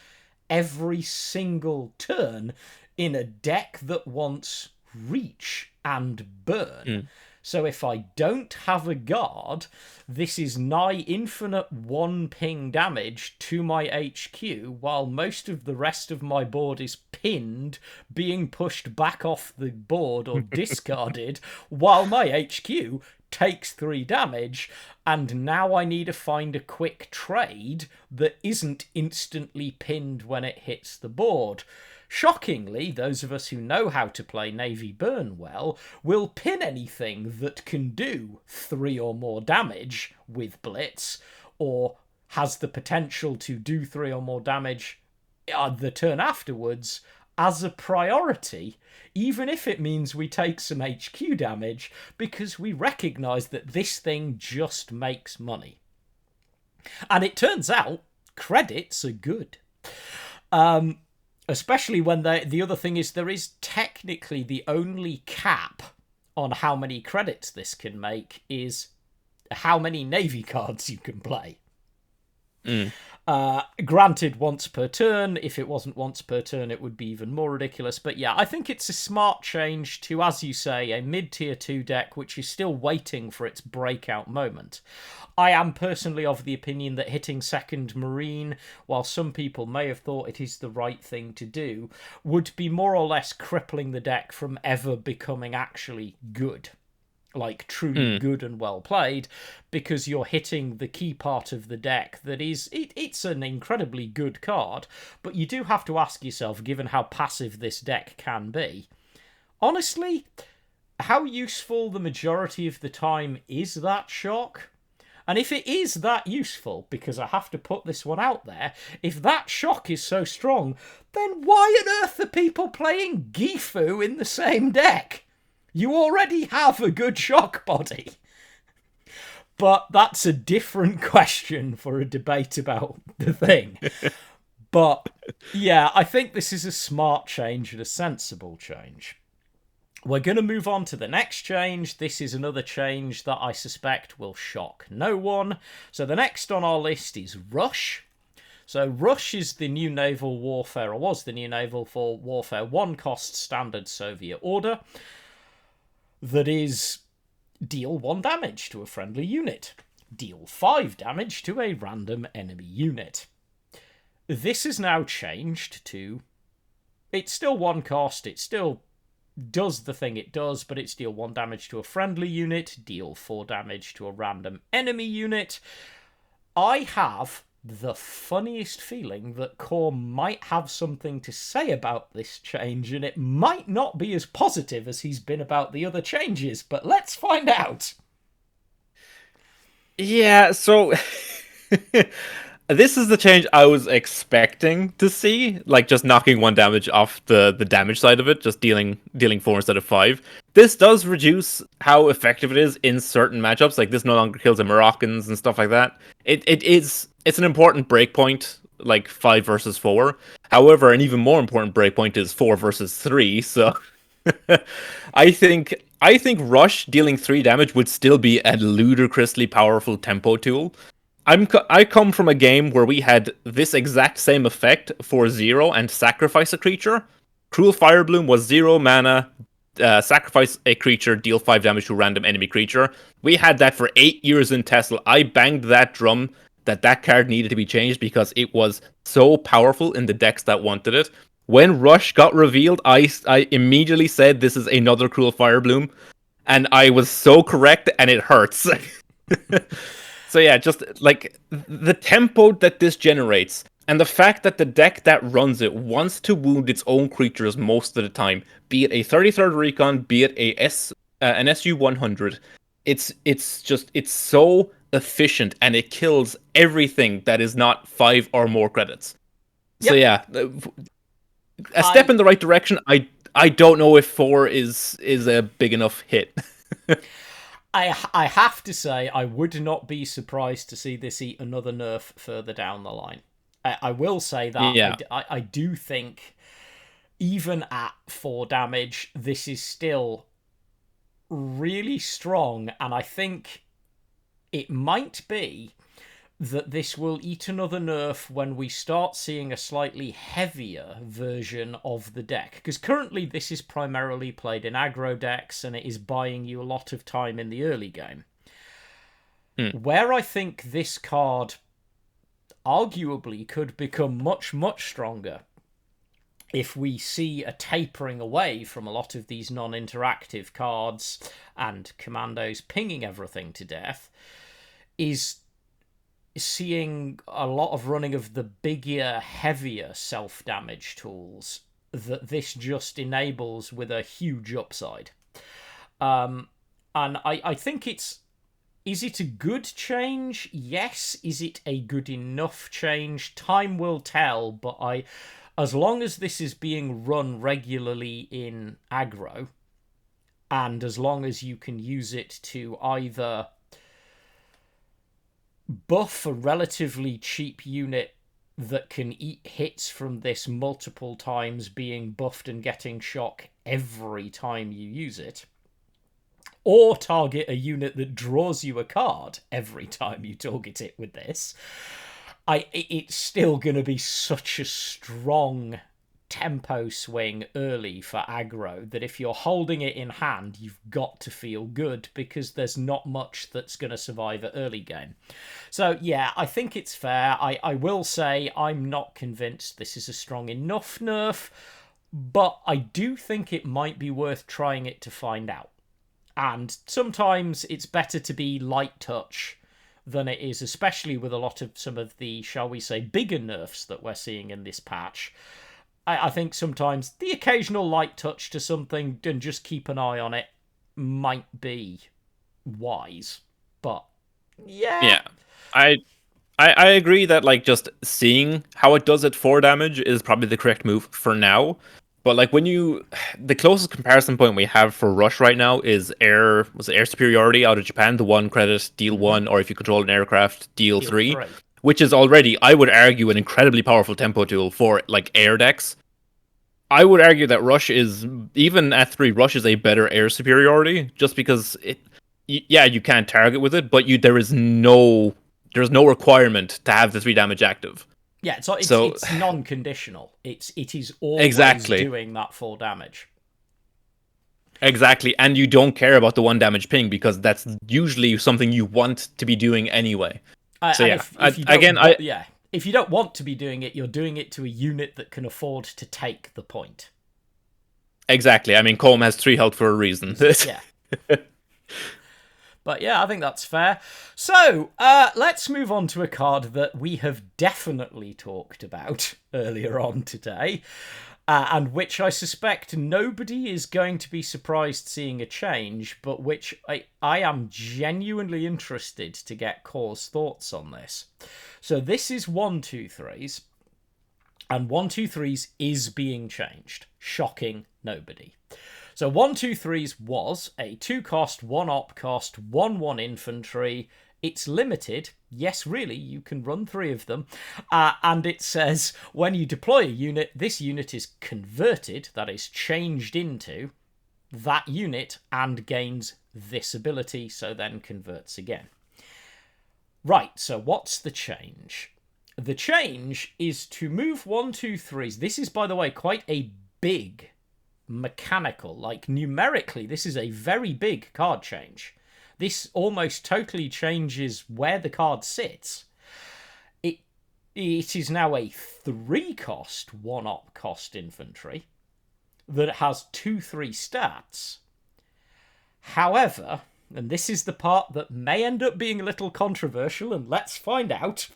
every single turn in a deck that wants reach and burn. So if I don't have a guard, this is nigh infinite 1 ping damage to my HQ, while most of the rest of my board is pinned, being pushed back off the board or discarded, while my HQ takes 3 damage, and now I need to find a quick trade that isn't instantly pinned when it hits the board. Shockingly, those of us who know how to play Navy Burn well will pin anything that can do 3 or more damage with Blitz, or has the potential to do 3 or more damage the turn afterwards, as a priority, even if it means we take some HQ damage, because we recognise that this thing just makes money. And it turns out, credits are good. Especially when the other thing is there is technically the only cap on how many credits this can make is how many Navy cards you can play. Granted, once per turn. If it wasn't once per turn, it would be even more ridiculous. But yeah, I think it's a smart change to, as you say, a mid-tier 2 deck, which is still waiting for its breakout moment. I am personally of the opinion that hitting second Marine, while some people may have thought it is the right thing to do, would be more or less crippling the deck from ever becoming actually good. Like, truly good and well played, because you're hitting the key part of the deck that is, it's an incredibly good card, but you do have to ask yourself, given how passive this deck can be, honestly, how useful the majority of the time is that shock? And if it is that useful, because I have to put this one out there, if that shock is so strong, then why on earth are people playing Gifu in the same deck? You already have a good shock body. But that's a different question for a debate about the thing. But yeah, I think this is a smart change and a sensible change. We're going to move on to the next change. This is another change that I suspect will shock no one. So the next on our list is Rush. So Rush is the new Naval Warfare, or was the new Naval Warfare 1 cost standard Soviet order that is deal 1 damage to a friendly unit, deal 5 damage to a random enemy unit. This is now changed to, it's still 1 cost, it still does the thing it does, but it's deal 1 damage to a friendly unit, deal 4 damage to a random enemy unit. I have the funniest feeling that Core might have something to say about this change, and it might not be as positive as he's been about the other changes, but let's find out. Yeah, so this is the change I was expecting to see, like just knocking one damage off the damage side of it, just dealing four instead of five. This does reduce how effective it is in certain matchups. Like this no longer kills the Moroccans and stuff like that. It's an important breakpoint, like 5 versus 4. However, an even more important breakpoint is 4 versus 3. So I think Rush dealing 3 damage would still be a ludicrously powerful tempo tool. I come from a game where we had this exact same effect for 0 and sacrifice a creature. Cruel Fire Bloom was 0 mana, sacrifice a creature, deal 5 damage to a random enemy creature. We had that for 8 years in Tesla. I banged that drum that card needed to be changed because it was so powerful in the decks that wanted it. When Rush got revealed, I immediately said this is another Cruel Fire Bloom, and I was so correct, and it hurts. So yeah, just like the tempo that this generates, and the fact that the deck that runs it wants to wound its own creatures most of the time, be it a 33rd Recon, be it an SU 100, it's so efficient and it kills everything that is not 5 or more credits. So Yep. yeah, a step in the right direction. I don't know if 4 is a big enough hit. I have to say, I would not be surprised to see this eat another nerf further down the line. I will say that. Yeah. I do think, even at 4 damage, this is still really strong, and I think it might be that this will eat another nerf when we start seeing a slightly heavier version of the deck. Because currently this is primarily played in aggro decks and it is buying you a lot of time in the early game. Where I think this card arguably could become much, much stronger if we see a tapering away from a lot of these non-interactive cards and commandos pinging everything to death, is seeing a lot of running of the bigger, heavier self-damage tools that this just enables with a huge upside. And I think is it a good change? Yes. Is it a good enough change? Time will tell, but as long as this is being run regularly in aggro, and as long as you can use it to either buff a relatively cheap unit that can eat hits from this multiple times, being buffed and getting shock every time you use it, or target a unit that draws you a card every time you target it with this, it's still going to be such a strong tempo swing early for aggro that if you're holding it in hand, you've got to feel good, because there's not much that's going to survive at early game. So yeah, I think it's fair. I will say I'm not convinced this is a strong enough nerf, but I do think it might be worth trying it to find out. And sometimes it's better to be light touch than it is, especially with a lot of some of the, shall we say, bigger nerfs that we're seeing in this patch. I think sometimes the occasional light touch to something and just keep an eye on it might be wise. But yeah. I agree that like just seeing how it does at 4 damage is probably the correct move for now. But like the closest comparison point we have for Rush right now is Air Superiority out of Japan, the 1 credit, deal 1, or if you control an aircraft, deal 3. Which is already, I would argue, an incredibly powerful tempo tool for like air decks. I would argue that Rush is, even at 3, Rush is a better air superiority, just because you can't target with it, but there's no requirement to have the 3 damage active. Yeah, it's non-conditional. It is always exactly doing that 4 damage. Exactly, and you don't care about the 1 damage ping because that's usually something you want to be doing anyway. So yeah, if you don't want to be doing it, you're doing it to a unit that can afford to take the point. Exactly. I mean, Colm has 3 health for a reason. Yeah. But yeah, I think that's fair. So, let's move on to a card that we have definitely talked about earlier on today, and which I suspect nobody is going to be surprised seeing a change, but which I am genuinely interested to get Core's thoughts on this. So this is 1-2-3s, and 1-2-3s is being changed. Shocking nobody. So 1-2-3s was a 2-cost, 1-op cost, 1-1 infantry. It's limited. Yes, really, you can run 3 of them. And it says, when you deploy a unit, this unit is converted, that is, changed into that unit and gains this ability, so then converts again. Right, so what's the change? The change is to move 1-2-3s. This is, by the way, quite a big mechanical, like numerically, this is a very big card change. This almost totally changes where the card sits. It is now a 3-cost, 1-op cost infantry that has 2-3 stats. However, and this is the part that may end up being a little controversial, and let's find out,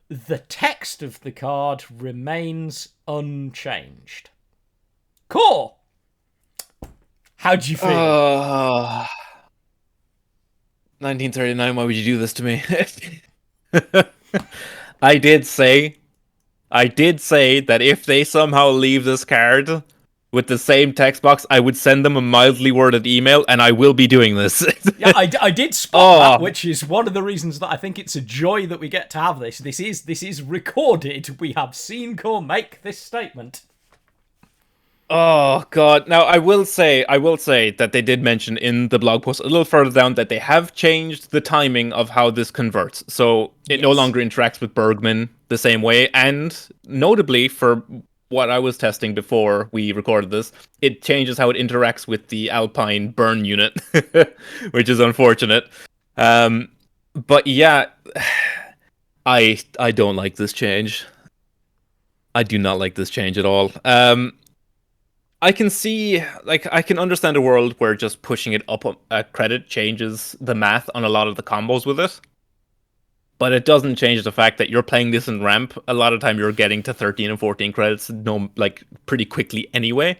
the text of the card remains unchanged. Core, how do you feel? 1939, why would you do this to me? I did say that if they somehow leave this card with the same text box, I would send them a mildly worded email, and I will be doing this. Yeah, I did spot that, which is one of the reasons that I think it's a joy that we get to have this. This is recorded. We have seen Core make this statement. Oh god. Now I will say that they did mention in the blog post a little further down that they have changed the timing of how this converts. So it no longer interacts with Bergman the same way, and notably for what I was testing before we recorded this, it changes how it interacts with the Alpine burn unit, which is unfortunate. But yeah, I don't like this change. I do not like this change at all. I can see, I can understand a world where just pushing it up a credit changes the math on a lot of the combos with it. But it doesn't change the fact that you're playing this in ramp. A lot of time you're getting to 13 and 14 credits pretty quickly anyway.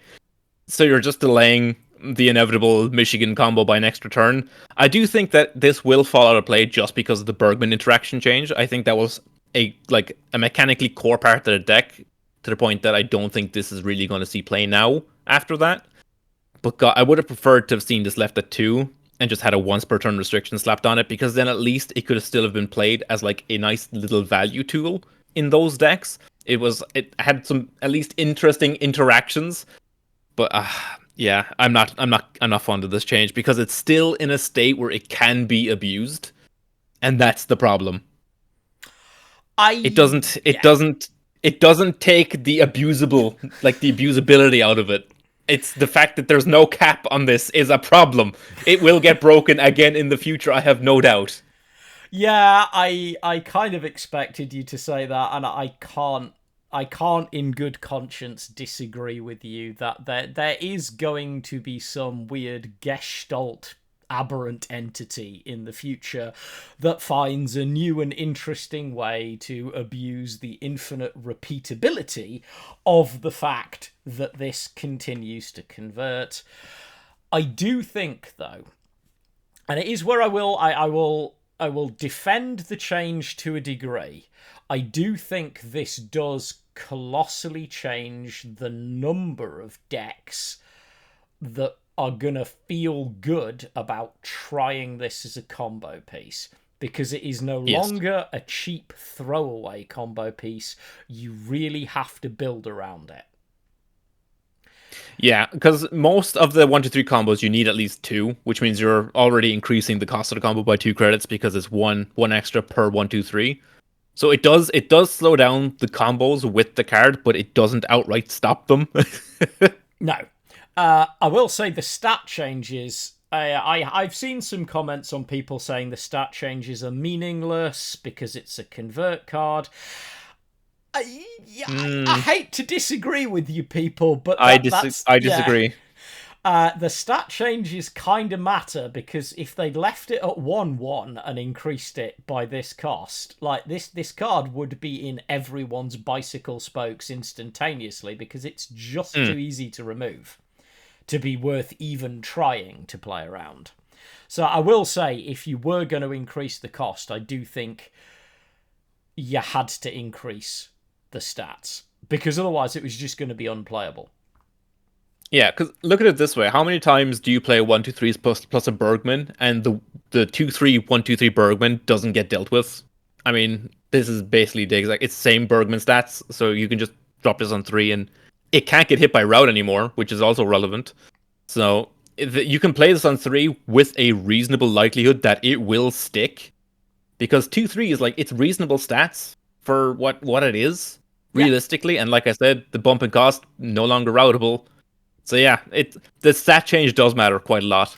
So you're just delaying the inevitable Michigan combo by an extra turn. I do think that this will fall out of play just because of the Bergman interaction change. I think that was a mechanically core part of the deck, to the point that I don't think this is really going to see play now after that. But God, I would have preferred to have seen this left at 2 and just had a once per turn restriction slapped on it, because then at least it could have still have been played as like a nice little value tool in those decks. It had some at least interesting interactions. But yeah, I'm not fond of this change because it's still in a state where it can be abused, and that's the problem. It doesn't take the abusability out of it. It's the fact that there's no cap on this is a problem. It will get broken again in the future, I have no doubt. Yeah, I kind of expected you to say that, and I can't in good conscience disagree with you that there is going to be some weird Gestalt aberrant entity in the future that finds a new and interesting way to abuse the infinite repeatability of the fact that this continues to convert. I do think, though, and it is where I will defend the change to a degree. I do think this does colossally change the number of decks that are gonna feel good about trying this as a combo piece, because it is no longer a cheap throwaway combo piece. You really have to build around it. Yeah, because most of the 1-2-3 combos you need at least 2, which means you're already increasing the cost of the combo by 2 credits because it's one extra per 1-2-3. So it does slow down the combos with the card, but it doesn't outright stop them. No. I will say the stat changes. I've seen some comments on people saying the stat changes are meaningless because it's a convert card. I hate to disagree with you people, but I disagree. The stat changes kind of matter because if they'd left it at 1/1 and increased it by this cost, like this card would be in everyone's bicycle spokes instantaneously because it's just too easy to remove to be worth even trying to play around. So I will say, if you were going to increase the cost, I do think you had to increase the stats because otherwise it was just going to be unplayable. Yeah, because look at it this way: how many times do you play 1-2-3s plus a Bergman, and the 2-3 1-2-3 Bergman doesn't get dealt with? I mean, this is basically the exact it's same Bergman stats, so you can just drop this on 3, and it can't get hit by route anymore, which is also relevant. So you can play this on 3 with a reasonable likelihood that it will stick, because 2-3 is like it's reasonable stats for what it is realistically, and like I said, the bump in cost no longer routable. So yeah, the stat change does matter quite a lot.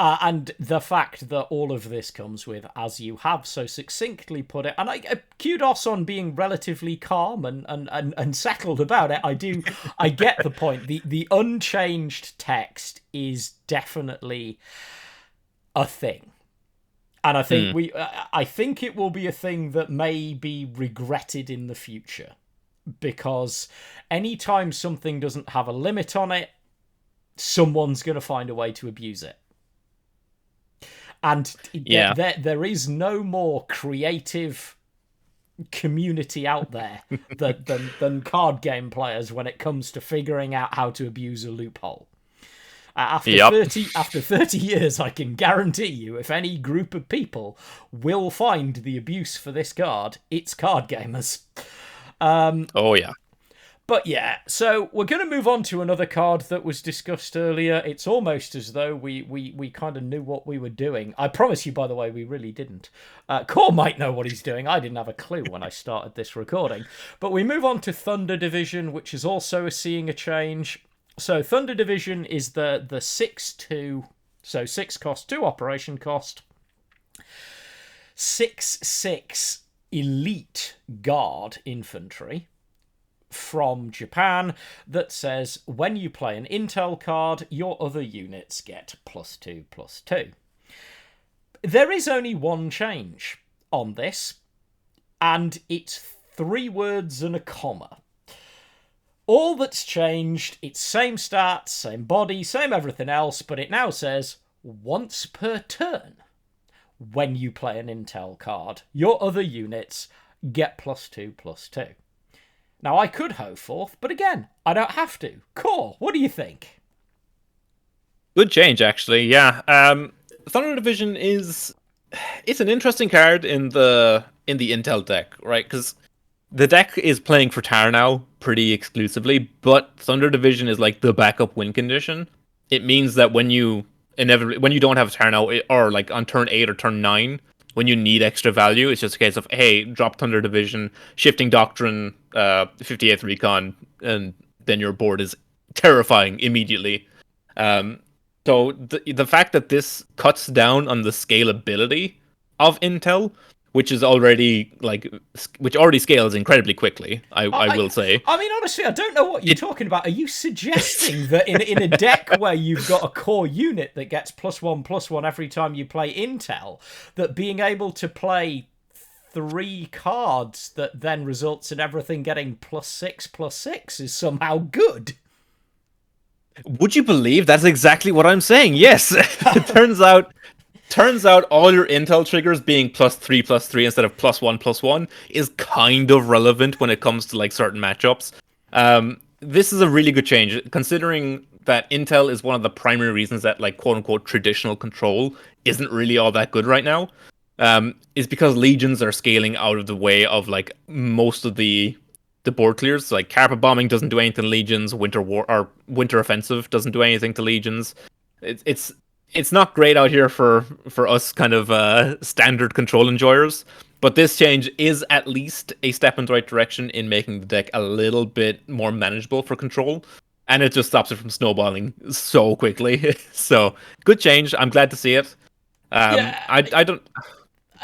And the fact that all of this comes with, as you have so succinctly put it, and kudos on being relatively calm and settled about it. I get the point. The unchanged text is definitely a thing. And I think I think it will be a thing that may be regretted in the future. Because anytime something doesn't have a limit on it, someone's going to find a way to abuse it. And there is no more creative community out there than card game players when it comes to figuring out how to abuse a loophole. After 30 years, I can guarantee you, if any group of people will find the abuse for this card, it's card gamers. Oh yeah. But yeah, so we're going to move on to another card that was discussed earlier. It's almost as though we kind of knew what we were doing. I promise you, by the way, we really didn't. Core might know what he's doing. I didn't have a clue when I started this recording. But we move on to Thunder Division, which is also seeing a change. So Thunder Division is the 6/2, so 6 cost, 2 operation cost, 6/6 elite guard infantry from Japan that says when you play an intel card, your other units get +2/+2. There is only one change on this, and it's 3 words and a comma. All that's changed, it's same stats, same body, same everything else, but it now says once per turn. When you play an intel card, your other units get +2/+2. Now, I could ho forth, but again, I don't have to. Core, what do you think? Good change, actually. Yeah. Thunder Division it's an interesting card in the Intel deck, right? Because the deck is playing for Tar now pretty exclusively, but Thunder Division is like the backup win condition. It means that when you don't have Tar now, or like on turn 8 or turn 9, when you need extra value, it's just a case of, hey, drop Thunder Division, Shifting Doctrine, 58th Recon, and then your board is terrifying immediately. So the fact that this cuts down on the scalability of Intel, which already scales incredibly quickly, I will say. I mean, honestly, I don't know what you're talking about. Are you suggesting that in a deck where you've got a core unit that gets +1/+1 every time you play Intel, that being able to play 3 cards that then results in everything getting +6/+6 is somehow good? Would you believe that's exactly what I'm saying? Yes. It turns out all your intel triggers being +3/+3 instead of +1/+1 is kind of relevant when it comes to like certain matchups. This is a really good change, considering that intel is one of the primary reasons that like quote unquote traditional control isn't really all that good right now. Is because legions are scaling out of the way of like most of the board clears. Like carpet bombing doesn't do anything to legions. Winter offensive doesn't do anything to legions. It's not great out here for us kind of standard control enjoyers, but this change is at least a step in the right direction in making the deck a little bit more manageable for control, and it just stops it from snowballing so quickly. So good change. I'm glad to see it. Yeah. I don't.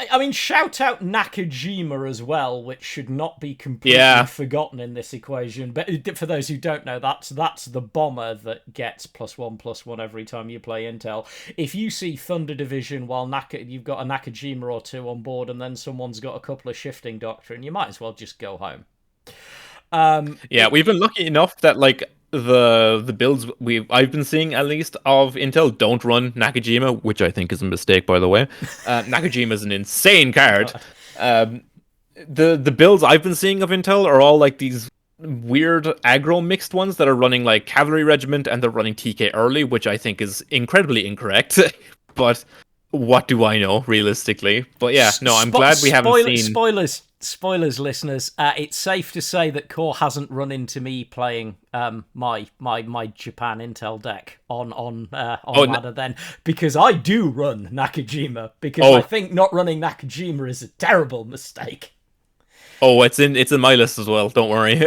I mean, shout out Nakajima as well, which should not be completely Yeah. forgotten in this equation. But for those who don't know, that's the bomber that gets +1/+1 every time you play Intel. If you see Thunder Division while you've got a Nakajima or two on board, and then someone's got a couple of shifting doctrine, you might as well just go home. We've been lucky enough that like the builds I've been seeing at least of Intel don't run Nakajima, which I think is a mistake, by the way. Nakajima is an insane card. The builds I've been seeing of Intel are all like these weird aggro mixed ones that are running like cavalry regiment, and they're running TK early, which I think is incredibly incorrect. But what do I know realistically? But yeah, no, I'm glad we haven't seen spoilers, listeners. It's safe to say that Core hasn't run into me playing my Japan Intel deck on ladder then, because I do run Nakajima, because I think not running Nakajima is a terrible mistake. Oh, it's in my list as well. Don't worry.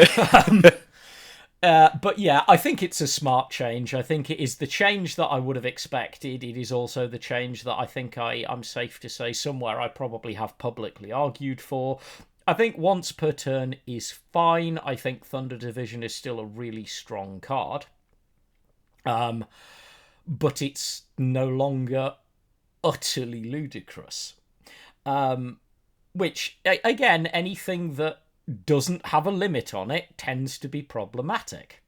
But yeah, I think it's a smart change. I think it is the change that I would have expected. It is also the change that I think I'm safe to say somewhere I probably have publicly argued for. I think once per turn is fine. I think Thunder Division is still a really strong card. But it's no longer utterly ludicrous. Which, again, anything that doesn't have a limit on it tends to be problematic.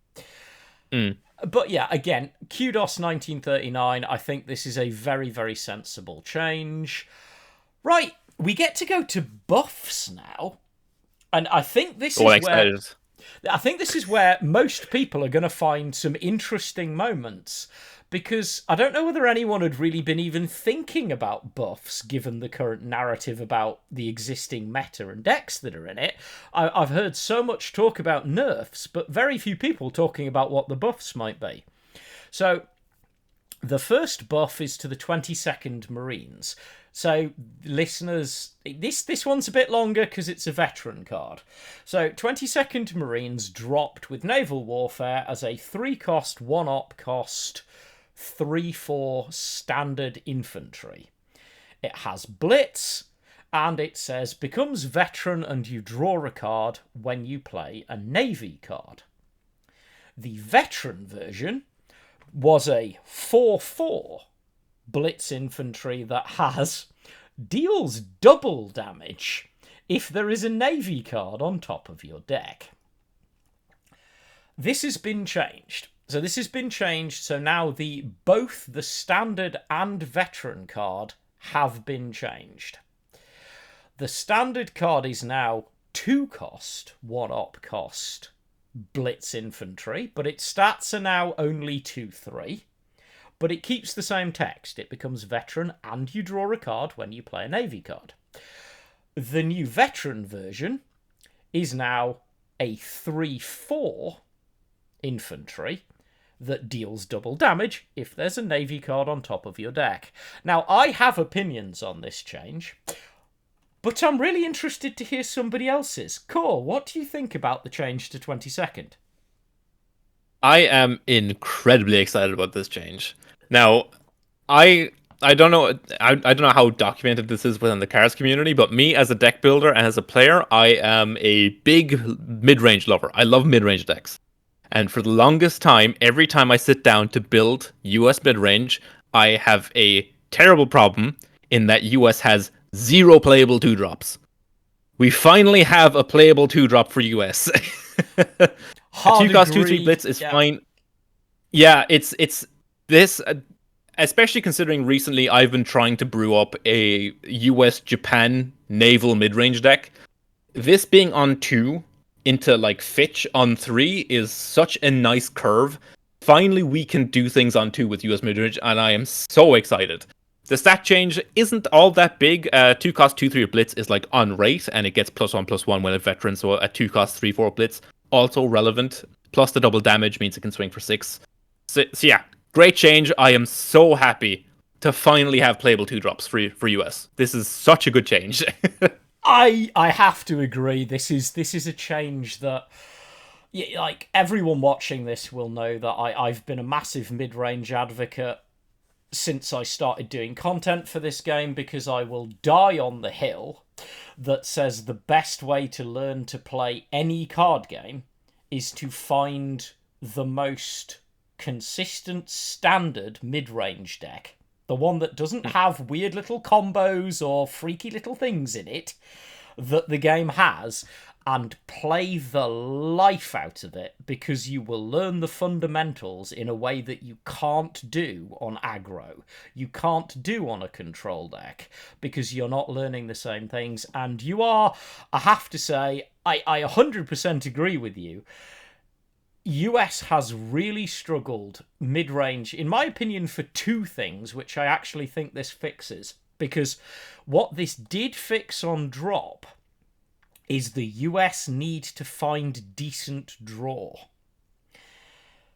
But yeah, again, kudos 1939. I think this is a very, very sensible change. Right, we get to go to buffs now. And I think this is where most people are going to find some interesting moments, because I don't know whether anyone had really been even thinking about buffs, given the current narrative about the existing meta and decks that are in it. I've heard so much talk about nerfs, but very few people talking about what the buffs might be. So, the first buff is to the 22nd Marines. So, listeners, this one's a bit longer because it's a veteran card. So, 22nd Marines dropped with Naval Warfare as a 3-cost, 1-op cost, 3/4 standard infantry. It has Blitz, and it says becomes veteran and you draw a card when you play a Navy card. The veteran version was a 4/4 Blitz infantry that deals double damage if there is a Navy card on top of your deck. This has been changed. So now both the standard and veteran card have been changed. The standard card is now 2-cost, 1-op cost Blitz infantry, but its stats are now only 2/3. But it keeps the same text. It becomes veteran and you draw a card when you play a Navy card. The new veteran version is now a 3/4 infantry that deals double damage if there's a Navy card on top of your deck. Now, I have opinions on this change, but I'm really interested to hear somebody else's. Core, what do you think about the change to 22nd? I am incredibly excited about this change. Now, I don't know how documented this is within the Kards community, but me as a deck builder and as a player, I am a big mid-range lover. I love mid-range decks. And for the longest time, every time I sit down to build US mid-range, I have a terrible problem in that US has 0 playable 2-drops. We finally have a playable 2-drop for US. A 2-cost 2/3 Blitz is fine. Yeah, it's this, especially considering recently I've been trying to brew up a US-Japan naval mid-range deck. This being on 2 into like Fitch on 3 is such a nice curve. Finally, we can do things on 2 with US mid-range, and I am so excited. The stat change isn't all that big. 2-cost 2/3 Blitz is like on rate, and it gets +1/+1 when a veteran, so a 2-cost 3/4 Blitz also relevant. Plus the double damage means it can swing for 6. So yeah, great change. I am so happy to finally have playable 2-drops for US. This is such a good change. I have to agree. This is a change that, like, everyone watching this will know that I've been a massive mid-range advocate since I started doing content for this game, because I will die on the hill that says the best way to learn to play any card game is to find the most consistent standard mid-range deck. The one that doesn't have weird little combos or freaky little things in it that the game has, and play the life out of it, because you will learn the fundamentals in a way that you can't do on aggro. You can't do on a control deck, because you're not learning the same things. And you are, I have to say, I 100% agree with you. US has really struggled mid-range, in my opinion, for two things, which I actually think this fixes. Because what this did fix on drop is the US need to find decent draw.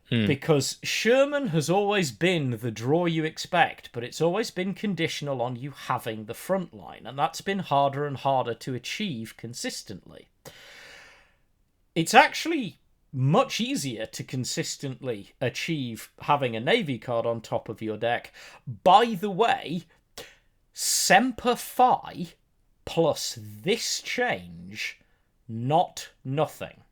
Because Sherman has always been the draw you expect, but it's always been conditional on you having the front line, and that's been harder and harder to achieve consistently. It's actually much easier to consistently achieve having a Navy card on top of your deck. By the way, Semper Fi plus this change, not nothing.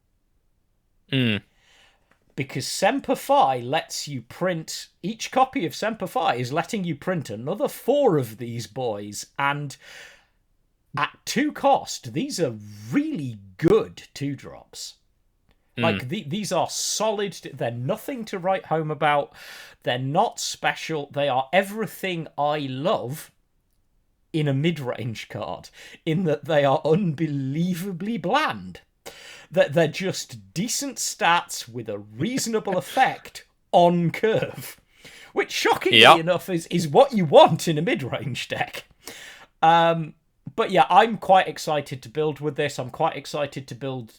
Because Semper Fi lets you print, each copy of Semper Fi is letting you print another 4 of these boys, and at 2 cost, these are really good 2-drops. Like, these are solid, they're nothing to write home about, they're not special, they are everything I love in a mid-range card, in that they are unbelievably bland. That they're just decent stats with a reasonable effect on curve, which, shockingly enough, is what you want in a mid-range deck. But yeah, I'm quite excited to build with this. I'm quite excited to build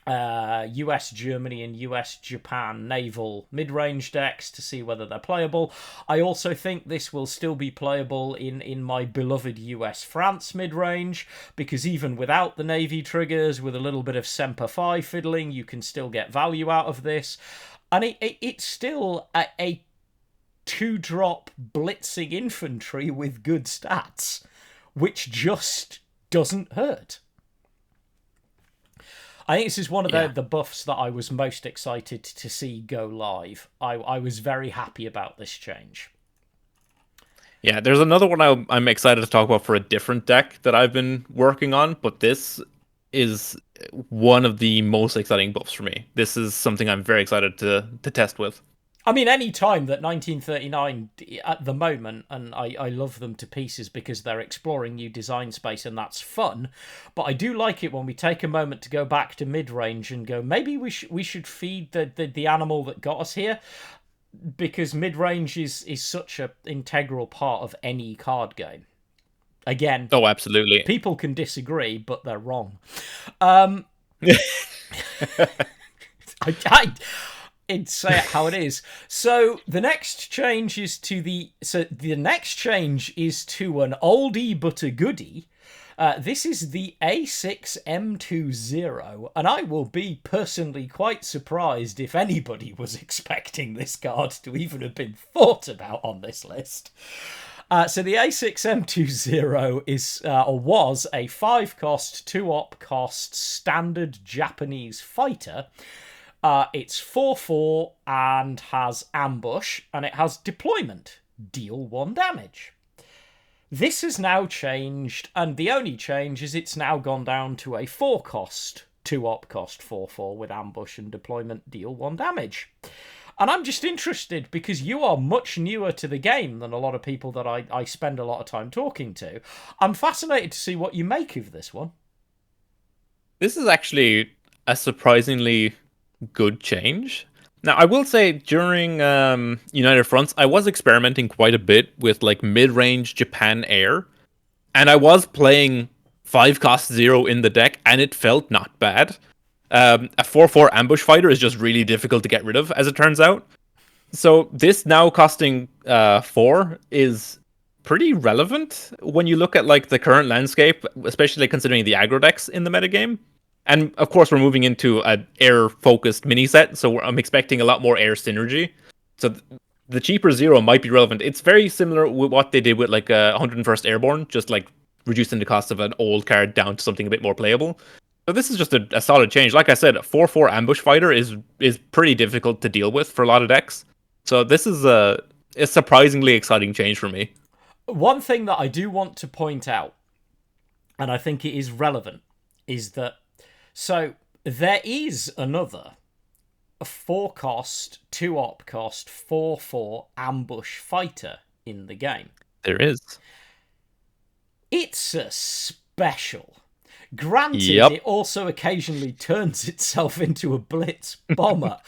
US Germany and US Japan naval mid-range decks to see whether they're playable. I also think this will still be playable in my beloved US France mid-range, because even without the Navy triggers, with a little bit of Semper Fi fiddling, you can still get value out of this. And it's still a 2-drop blitzing infantry with good stats, which just doesn't hurt. I think this is one of the buffs that I was most excited to see go live. I was very happy about this change. Yeah, there's another one I'm excited to talk about for a different deck that I've been working on, but this is one of the most exciting buffs for me. This is something I'm very excited to test with. I mean, any time that 1939 at the moment, and I love them to pieces because they're exploring new design space and that's fun, but I do like it when we take a moment to go back to mid-range and go, maybe we should feed the animal that got us here, because mid-range is such an integral part of any card game. Again, oh, absolutely. People can disagree, but they're wrong. I'd say it how it is. So the next change is to an oldie but a goodie. This is the A6M20, and I will be personally quite surprised if anybody was expecting this card to even have been thought about on this list. So the A6M20 is or was a 5-cost, 2-op cost standard Japanese fighter. It's 4/4 and has ambush, and it has deployment, deal 1 damage. This has now changed, and the only change is it's now gone down to a 4-cost, 2-op cost 4/4 with ambush and deployment, deal 1 damage. And I'm just interested, because you are much newer to the game than a lot of people that I spend a lot of time talking to. I'm fascinated to see what you make of this one. This is actually a surprisingly good change. Now, I will say during United Fronts, I was experimenting quite a bit with like mid-range Japan Air, and I was playing 5-cost 0 in the deck, and it felt not bad. A 4/4 ambush fighter is just really difficult to get rid of, as it turns out. So this now costing 4 is pretty relevant when you look at like the current landscape, especially considering the aggro decks in the metagame. And of course, we're moving into an air-focused mini set, so I'm expecting a lot more air synergy. So the cheaper Zero might be relevant. It's very similar with what they did with like 101st Airborne, just like reducing the cost of an old card down to something a bit more playable. So this is just a solid change. Like I said, 4/4 Ambush Fighter is pretty difficult to deal with for a lot of decks. So this is a surprisingly exciting change for me. One thing that I do want to point out, and I think it is relevant, is that so there is another 4-cost, 2-op cost, 4/4 ambush fighter in the game. There is. It's a special. Granted, Yep. it also occasionally turns itself into a blitz bomber.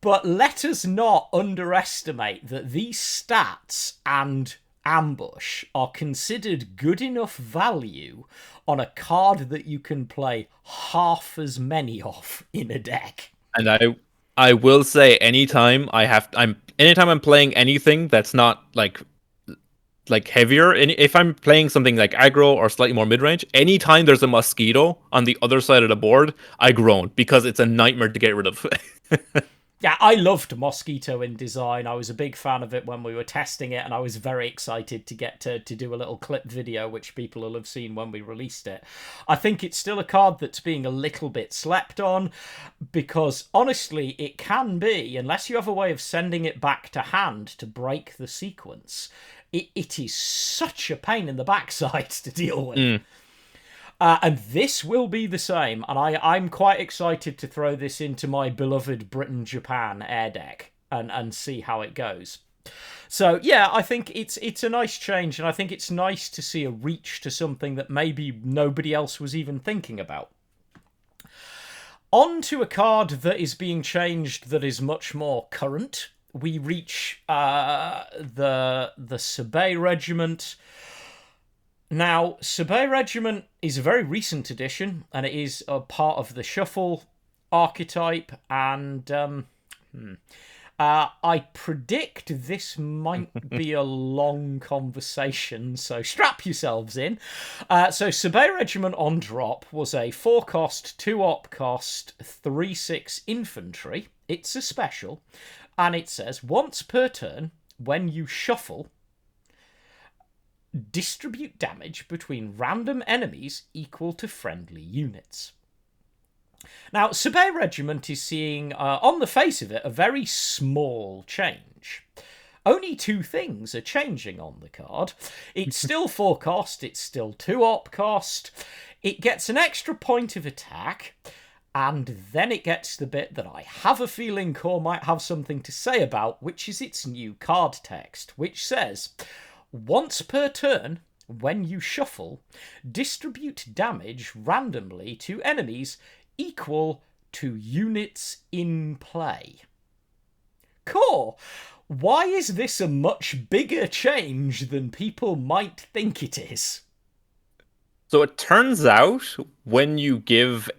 But let us not underestimate that these stats and ambush are considered good enough value on a card that you can play half as many of in a deck. And I will say anytime I'm playing anything that's not like heavier, and if I'm playing something like aggro or slightly more mid-range, anytime there's a mosquito on the other side of the board, I groan because it's a nightmare to get rid of. Yeah, I loved Mosquito in design. I was a big fan of it when we were testing it, and I was very excited to get to do a little clip video, which people will have seen when we released it. I think it's still a card that's being a little bit slept on, because honestly, it can be, unless you have a way of sending it back to hand to break the sequence, it is such a pain in the backside to deal with. And this will be the same, and I'm quite excited to throw this into my beloved Britain-Japan air deck and see how it goes. So, yeah, I think it's a nice change, and I think it's nice to see a reach to something that maybe nobody else was even thinking about. On to a card that is being changed that is much more current. We reach the Sabay Regiment. Now, Sabay Regiment is a very recent addition, and it is a part of the Shuffle archetype, and I predict this might be a long conversation, so strap yourselves in. So Sabay Regiment on drop was a 4-cost, 2-op cost, 3/6 infantry. It's a special, and it says, once per turn, when you shuffle, distribute damage between random enemies equal to friendly units. Now, Sabay Regiment is seeing, on the face of it, a very small change. Only 2 things are changing on the card. It's still 4-cost, it's still 2-op cost, it gets an extra point of attack, and then it gets the bit that I have a feeling Core might have something to say about, which is its new card text, which says, once per turn, when you shuffle, distribute damage randomly to enemies equal to units in play. Core, why is this a much bigger change than people might think it is? So it turns out when you give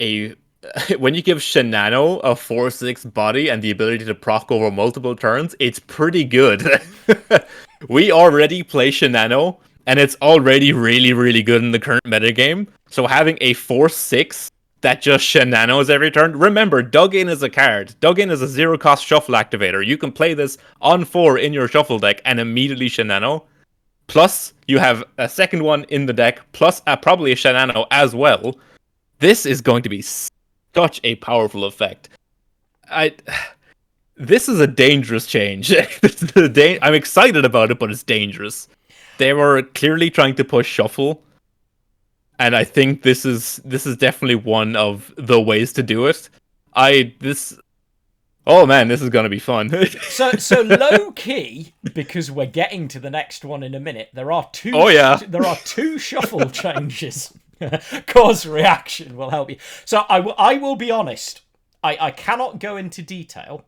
Shinano a 4/6 body and the ability to proc over multiple turns, it's pretty good. We already play Shinano, and it's already really, really good in the current metagame. So having a 4/6 that just Shinanos every turn. Remember, Dug In is a card. Dug In is a 0-cost shuffle activator. You can play this on 4 in your shuffle deck and immediately Shinano. Plus, you have a second one in the deck, plus probably a Shinano as well. This is going to be such a powerful effect. This is a dangerous change. I'm excited about it, but it's dangerous. They were clearly trying to push shuffle, and I think this is definitely one of the ways to do it. Oh man, this is gonna be fun. So low key, because we're getting to the next one in a minute. There are two. Oh yeah. There are 2 shuffle changes. Cause reaction will help you. So I will be honest. I cannot go into detail,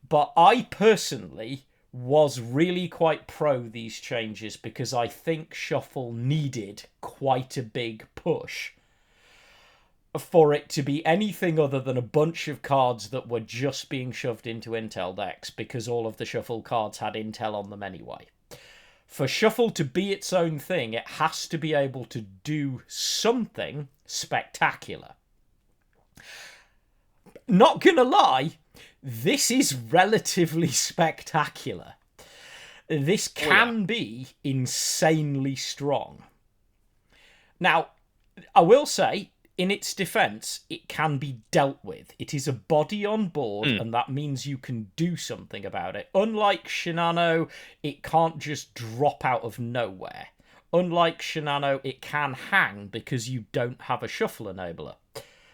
but I personally was really quite pro these changes because I think Shuffle needed quite a big push for it to be anything other than a bunch of cards that were just being shoved into Intel decks because all of the Shuffle cards had Intel on them anyway. For Shuffle to be its own thing, it has to be able to do something spectacular. Not gonna lie, this is relatively spectacular. This can be insanely strong. Now, I will say, in its defense, it can be dealt with. It is a body on board, and that means you can do something about it. Unlike Shinano, it can't just drop out of nowhere. Unlike Shinano, it can hang because you don't have a shuffle enabler.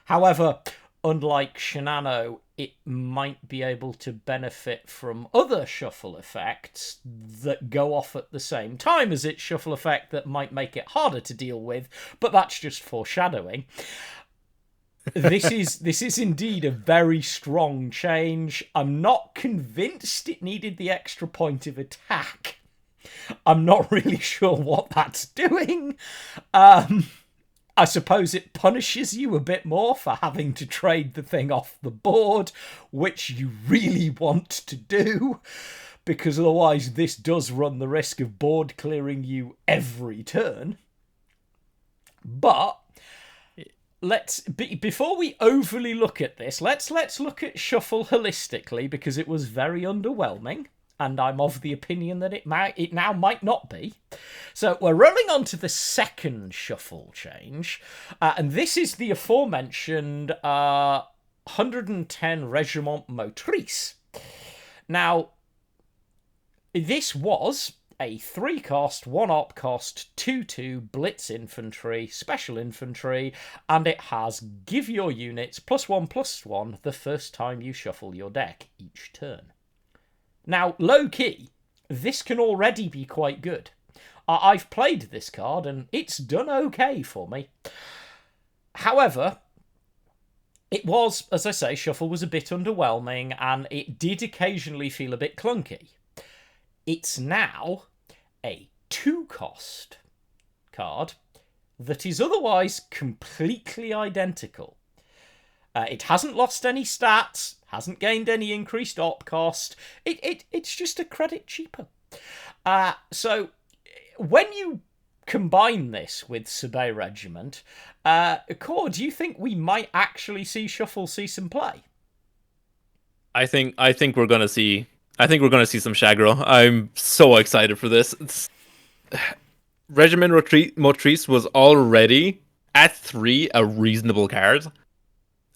However, unlike Shinano, it might be able to benefit from other shuffle effects that go off at the same time as its shuffle effect that might make it harder to deal with, but that's just foreshadowing. This is indeed a very strong change. I'm not convinced it needed the extra point of attack. I'm not really sure what that's doing. I suppose it punishes you a bit more for having to trade the thing off the board, which you really want to do, because otherwise this does run the risk of board clearing you every turn. But before we overly look at this, let's look at Shuffle holistically, because it was very underwhelming. And I'm of the opinion that it now might not be. So we're rolling on to the second shuffle change. And this is the aforementioned 110 Regiment Motrice. Now, this was a 3-cost, 1-op cost, 2/2 Blitz Infantry, Special Infantry, and it has give your units +1/+1 the first time you shuffle your deck each turn. Now, low-key, this can already be quite good. I've played this card, and it's done okay for me. However, it was, as I say, Shuffle was a bit underwhelming, and it did occasionally feel a bit clunky. It's now a 2-cost card that is otherwise completely identical. It hasn't lost any stats, hasn't gained any increased op cost. It's just a credit cheaper. So when you combine this with Sabay Regiment, Core, do you think we might actually see Shuffle see some play? I think we're gonna see. I think we're gonna see some Shagro. I'm so excited for this. Regiment Motrice was already at 3 a reasonable card.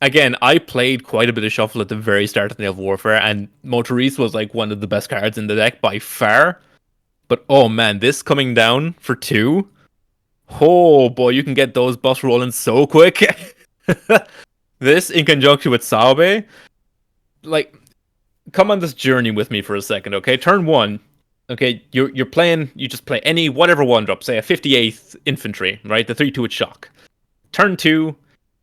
Again, I played quite a bit of Shuffle at the very start of Naval Warfare, and Motrice was like one of the best cards in the deck by far. But oh man, this coming down for 2, oh boy, you can get those buffs rolling so quick. This in conjunction with Saobe, like, come on this journey with me for a second, okay? Turn 1, okay, you're playing, you just play any whatever 1-drop, say a 58th Infantry, right? The 3/2 with shock. Turn 2,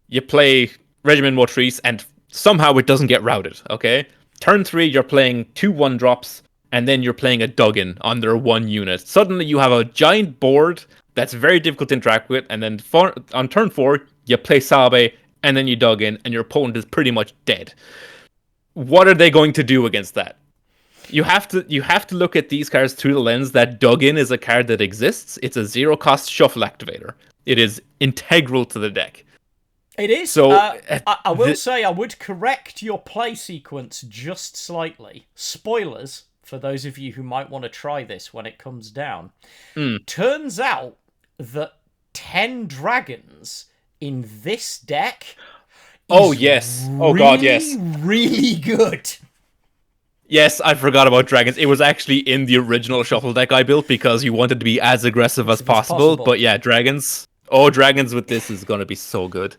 you play Regiment Motrice, and somehow it doesn't get routed, okay? Turn 3, you're playing 2 1-drops, and then you're playing a Duggan on their 1 unit. Suddenly you have a giant board that's very difficult to interact with, and then on turn 4, you play Sabe, and then you Duggan, and your opponent is pretty much dead. What are they going to do against that? You have to look at these cards through the lens that Duggan is a card that exists. It's a 0-cost shuffle activator. It is integral to the deck. It is. So I will say I would correct your play sequence just slightly. Spoilers for those of you who might want to try this when it comes down. Turns out that 10 dragons in this deck yes. Oh god, yes. Really good. Yes, I forgot about dragons. It was actually in the original Shuffle deck I built because you wanted to be as aggressive as possible. But yeah, dragons. Oh, dragons with this is going to be so good.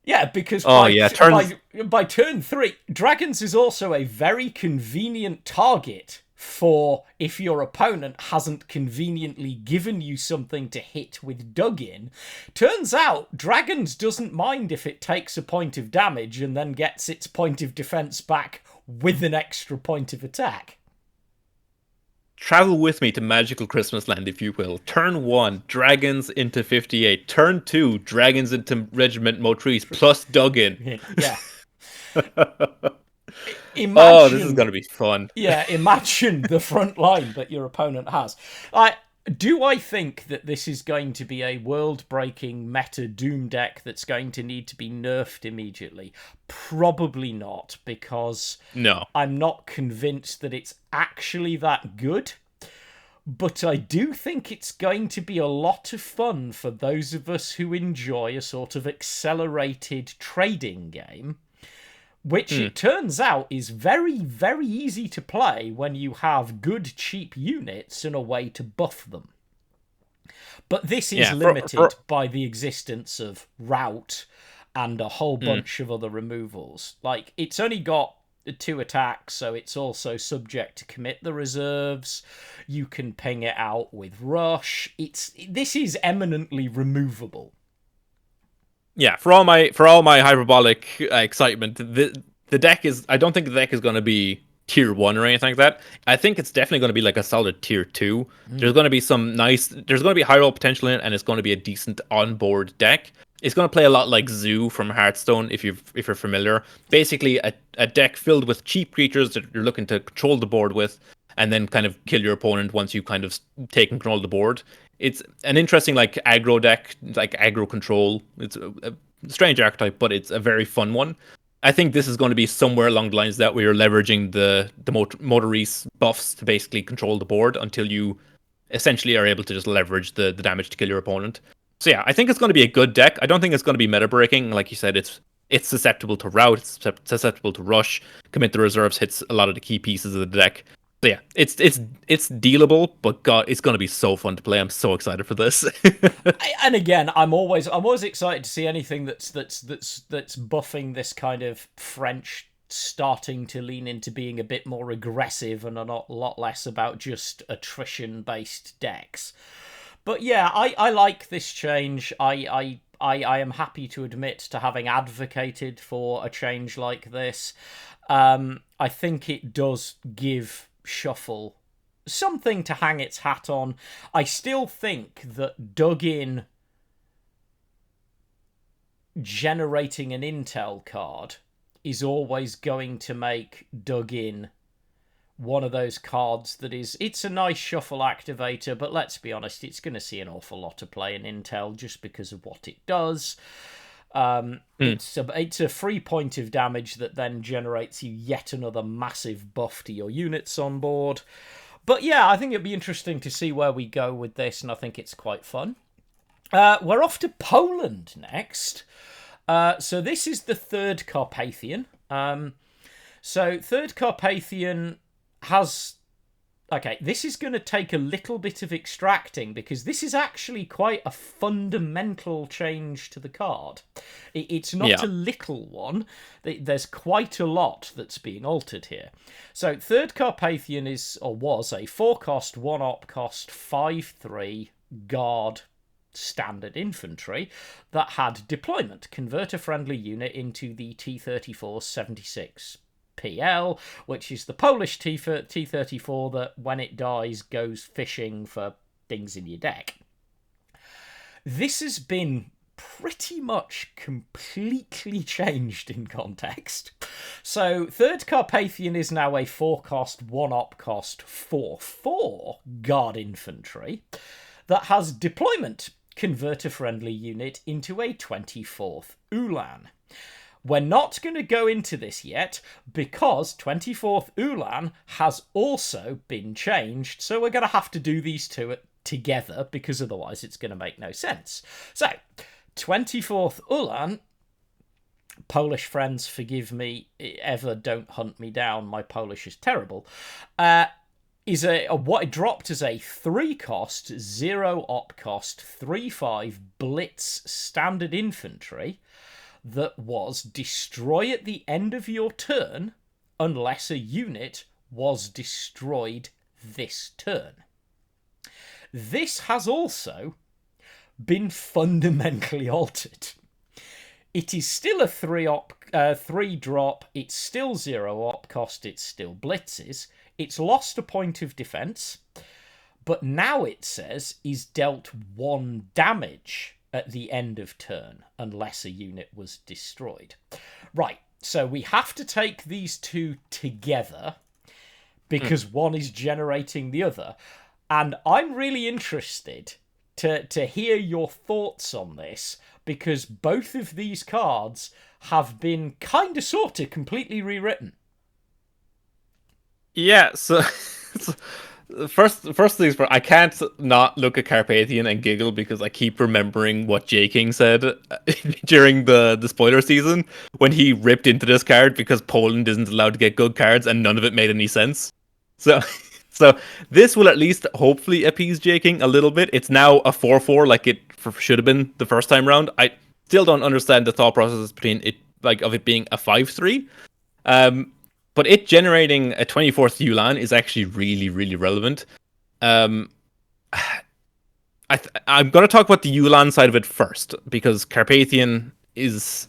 Yeah, because by turn 3, dragons is also a very convenient target for if your opponent hasn't conveniently given you something to hit with Duggan. Turns out, dragons doesn't mind if it takes a point of damage and then gets its point of defense back with an extra point of attack. Travel with me to Magical Christmas Land, if you will. Turn 1, dragons into 58. Turn 2, dragons into Regiment Motrice plus Duggan. Yeah. Imagine, this is going to be fun. Yeah, imagine the front line that your opponent has. Do I think that this is going to be a world-breaking meta Doom deck that's going to need to be nerfed immediately? Probably not, because no, I'm not convinced that it's actually that good. But I do think it's going to be a lot of fun for those of us who enjoy a sort of accelerated trading game, which Hmm. it turns out is very, very easy to play when you have good, cheap units and a way to buff them. But this is Yeah, limited by the existence of route and a whole hmm. bunch of other removals. Like, it's only got 2 attacks, so it's also subject to commit the reserves. You can ping it out with rush. This is eminently removable. Yeah, for all my hyperbolic excitement, the deck is. I don't think the deck is going to be tier 1 or anything like that. I think it's definitely going to be like a solid tier 2. There's going to be some nice. There's going to be high roll potential in it, and it's going to be a decent onboard deck. It's going to play a lot like Zoo from Hearthstone, if you're familiar. Basically, a deck filled with cheap creatures that you're looking to control the board with, and then kind of kill your opponent once you kind of take control of the board. It's an interesting like aggro deck, like aggro control. It's a strange archetype, but it's a very fun one. I think this is going to be somewhere along the lines that we are leveraging the Motorice buffs to basically control the board until you essentially are able to just leverage the damage to kill your opponent. So yeah, I think it's going to be a good deck. I don't think it's going to be meta breaking. Like you said, it's susceptible to route, it's susceptible to rush. Commit the reserves hits a lot of the key pieces of the deck. So yeah, it's dealable, but God, it's going to be so fun to play. I'm so excited for this. And again, I'm always excited to see anything that's buffing this kind of French starting to lean into being a bit more aggressive and a lot less about just attrition based decks. But yeah, I like this change. I am happy to admit to having advocated for a change like this. I think it does give Shuffle something to hang its hat on. I still think that dug in generating an intel card is always going to make dug in one of those cards that it's a nice shuffle activator, but let's be honest, it's going to see an awful lot of play in intel just because of what it does. It's a free point of damage that then generates you yet another massive buff to your units on board. But yeah, I think it'd be interesting to see where we go with this, and I think it's quite fun. We're off to Poland next. So this is the third Carpathian. So third Carpathian has... Okay, this is going to take a little bit of extracting because this is actually quite a fundamental change to the card. It's not a little one. There's quite a lot that's being altered here. So third Carpathian was a 4-cost, 1-op cost, 5/3 guard standard infantry that had deployment. Convert a friendly unit into the T-34 76 PL, which is the Polish T-34 that, when it dies, goes fishing for things in your deck. This has been pretty much completely changed in context. So, third Carpathian is now a 4-cost, 1-op cost, 4/4 guard infantry that has deployment. Convert a friendly unit into a 24th Ulan. We're not going to go into this yet because 24th Ulan has also been changed, so we're going to have to do these two together because otherwise it's going to make no sense. So, 24th Ulan, Polish friends, forgive me, ever don't hunt me down, my Polish is terrible, is what it dropped as a 3-cost, 0-op cost, 3/5 blitz standard infantry that was destroy at the end of your turn unless a unit was destroyed this turn. This has also been fundamentally altered. It is still a 3-drop, it's still 0-op cost, it's still blitzes, it's lost a point of defense, but now it says is dealt 1 damage at the end of turn, unless a unit was destroyed. Right, so we have to take these two together, because one is generating the other. And I'm really interested to hear your thoughts on this, because both of these cards have been kind of sort of completely rewritten. Yeah, so first things first, I can't not look at Carpathian and giggle because I keep remembering what J King said during the spoiler season when he ripped into this card because Poland isn't allowed to get good cards and none of it made any sense. So so this will at least hopefully appease J King a little bit. It's now a 4/4 like it should have been the first time round. I still don't understand the thought process between it of it being a 5/3. Um, but it generating a 24th Yulan is actually really, really relevant. Um, I'm going to talk about the Yulan side of it first because Carpathian is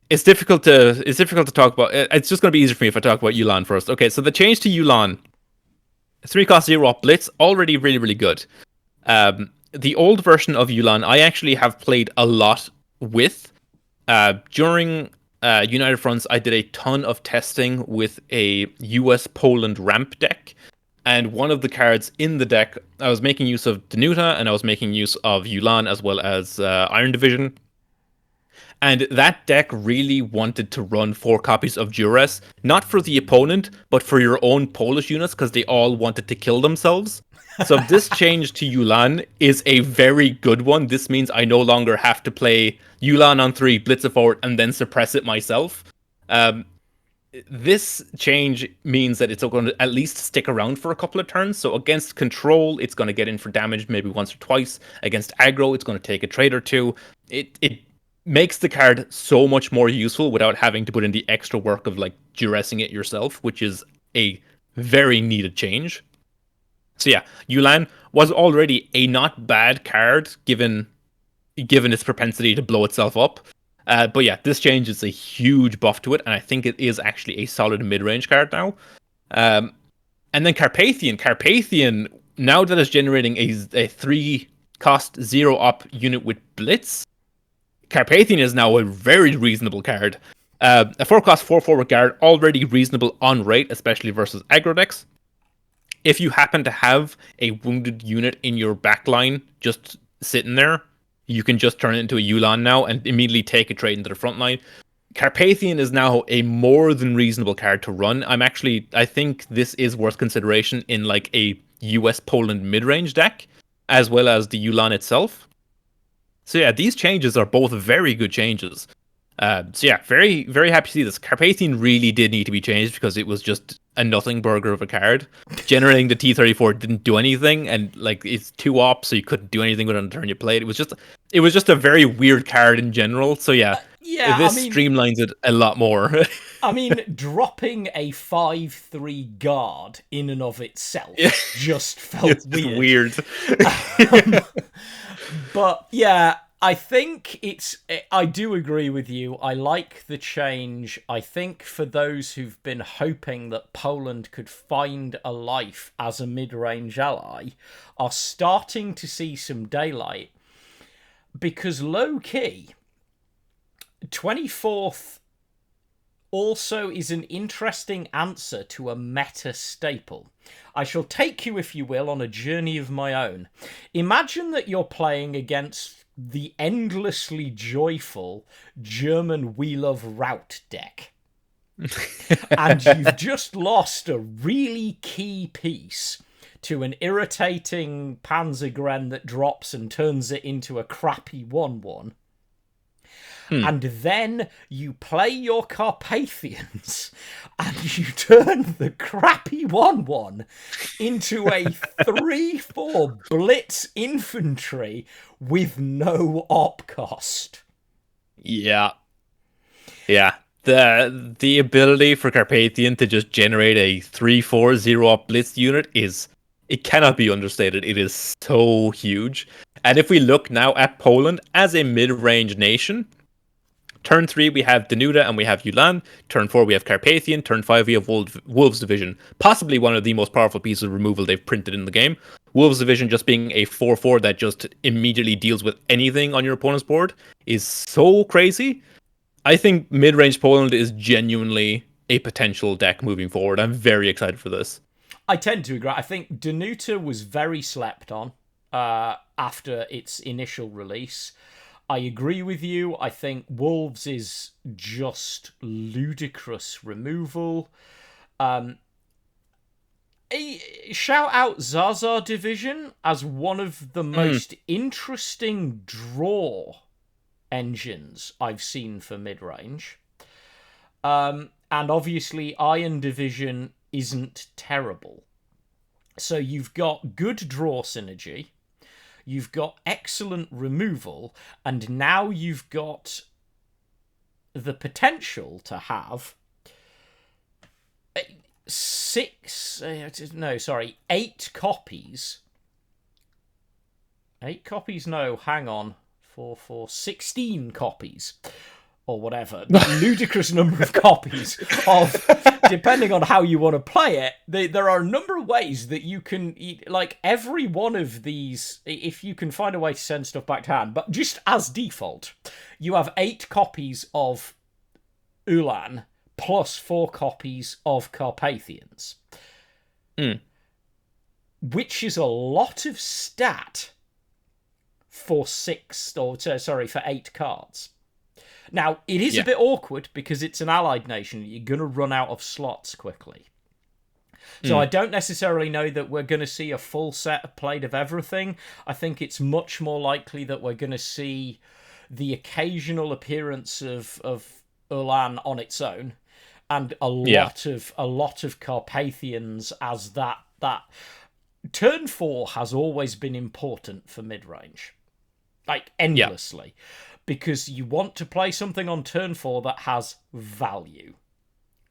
it's difficult to talk about. It's just going to be easier for me if I talk about Yulan first. Okay, so the change to Yulan, 3 cost 0 up blitz, already really, really good. The old version of Yulan, I actually have played a lot with. During United Fronts, I did a ton of testing with a US Poland ramp deck. And one of the cards in the deck, I was making use of Danuta and I was making use of Yulan as well as Iron Division. And that deck really wanted to run 4 copies of Duress, not for the opponent, but for your own Polish units, because they all wanted to kill themselves. So this change to Yulan is a very good one. This means I no longer have to play Yulan on 3, blitz it forward, and then suppress it myself. This change means that it's going to at least stick around for a couple of turns. So against control, it's going to get in for damage maybe once or twice. Against aggro, it's going to take a trade or two. It makes the card so much more useful without having to put in the extra work of like duressing it yourself, which is a very needed change. So yeah, Yulan was already a not bad card given its propensity to blow itself up. But yeah, this change is a huge buff to it, and I think it is actually a solid mid-range card now. And then Carpathian, now that it's generating a 3-cost 0 up unit with Blitz, Carpathian is now a very reasonable card. A 4-cost 4/4 guard, already reasonable on rate, especially versus aggro decks. If you happen to have a wounded unit in your backline just sitting there, you can just turn it into a Yulan now and immediately take a trade into the front line. Carpathian is now a more than reasonable card to run. I think this is worth consideration in like a US Poland mid-range deck, as well as the Yulan itself. So yeah, these changes are both very good changes. So yeah, very, very happy to see this. Carpathian really did need to be changed because it was just a nothing burger of a card. Generating the T-34 didn't do anything, and like it's 2 ops, so you couldn't do anything with it on the turn you played. It was just a very weird card in general. So yeah, this streamlines it a lot more. I mean, dropping a 5/3 guard in and of itself just felt it's weird. But yeah, I think I do agree with you. I like the change. I think for those who've been hoping that Poland could find a life as a mid-range ally are starting to see some daylight. Because low-key, 24th also is an interesting answer to a meta staple. I shall take you, if you will, on a journey of my own. Imagine that you're playing against the endlessly joyful German We Love Rout deck. And you've just lost a really key piece to an irritating Panzergren that drops and turns it into a crappy 1/1. And then you play your Carpathians and you turn the crappy 1/1 into a 3/4 blitz infantry with no op cost. Yeah. The ability for Carpathian to just generate a 3/4 0 up blitz unit it cannot be understated. It is so huge. And if we look now at Poland as a mid-range nation, turn 3, we have Danuta and we have Yulan. Turn 4, we have Carpathian. Turn 5, we have Wolves Division. Possibly one of the most powerful pieces of removal they've printed in the game. Wolves Division just being a 4/4 that just immediately deals with anything on your opponent's board is so crazy. I think mid-range Poland is genuinely a potential deck moving forward. I'm very excited for this. I tend to agree. I think Danuta was very slept on after its initial release. I agree with you. I think Wolves is just ludicrous removal. Shout out Zaza Division as one of the most interesting draw engines I've seen for mid-range. And obviously Iron Division isn't terrible. So you've got good draw synergy, you've got excellent removal, and now you've got the potential to have 8 copies. 8 copies? No, hang on. 16 copies. Or whatever. Ludicrous number of copies of, depending on how you want to play it, there are a number of ways that you can, like, every one of these, if you can find a way to send stuff back to hand, but just as default, you have 8 copies of Ulan plus 4 copies of Carpathians. Which is a lot of stat for 8 cards. Now, it is a bit awkward because it's an allied nation. You're going to run out of slots quickly. So I don't necessarily know that we're going to see a full set played of everything. I think it's much more likely that we're going to see the occasional appearance of Ulan on its own, and a lot of Carpathians as that. Turn 4 has always been important for mid-range. Like, endlessly. Because you want to play something on turn 4 that has value.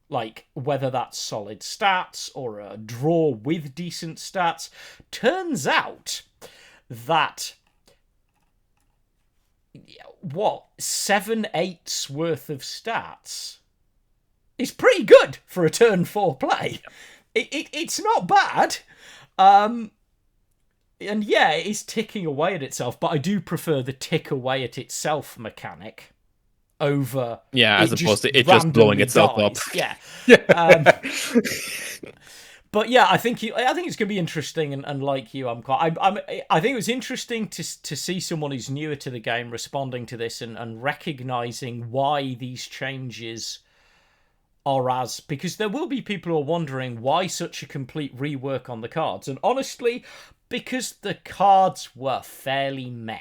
Like, whether that's solid stats or a draw with decent stats. Turns out that 7/8 worth of stats is pretty good for a turn 4 play. It's not bad. And yeah, it is ticking away at itself, but I do prefer the tick away at itself mechanic over as opposed to it just blowing itself up. Yeah. But yeah, I think it's going to be interesting, and like you, I think it was interesting to see someone who's newer to the game responding to this and recognizing why these changes are because there will be people who are wondering why such a complete rework on the cards, and honestly, because the cards were fairly meh.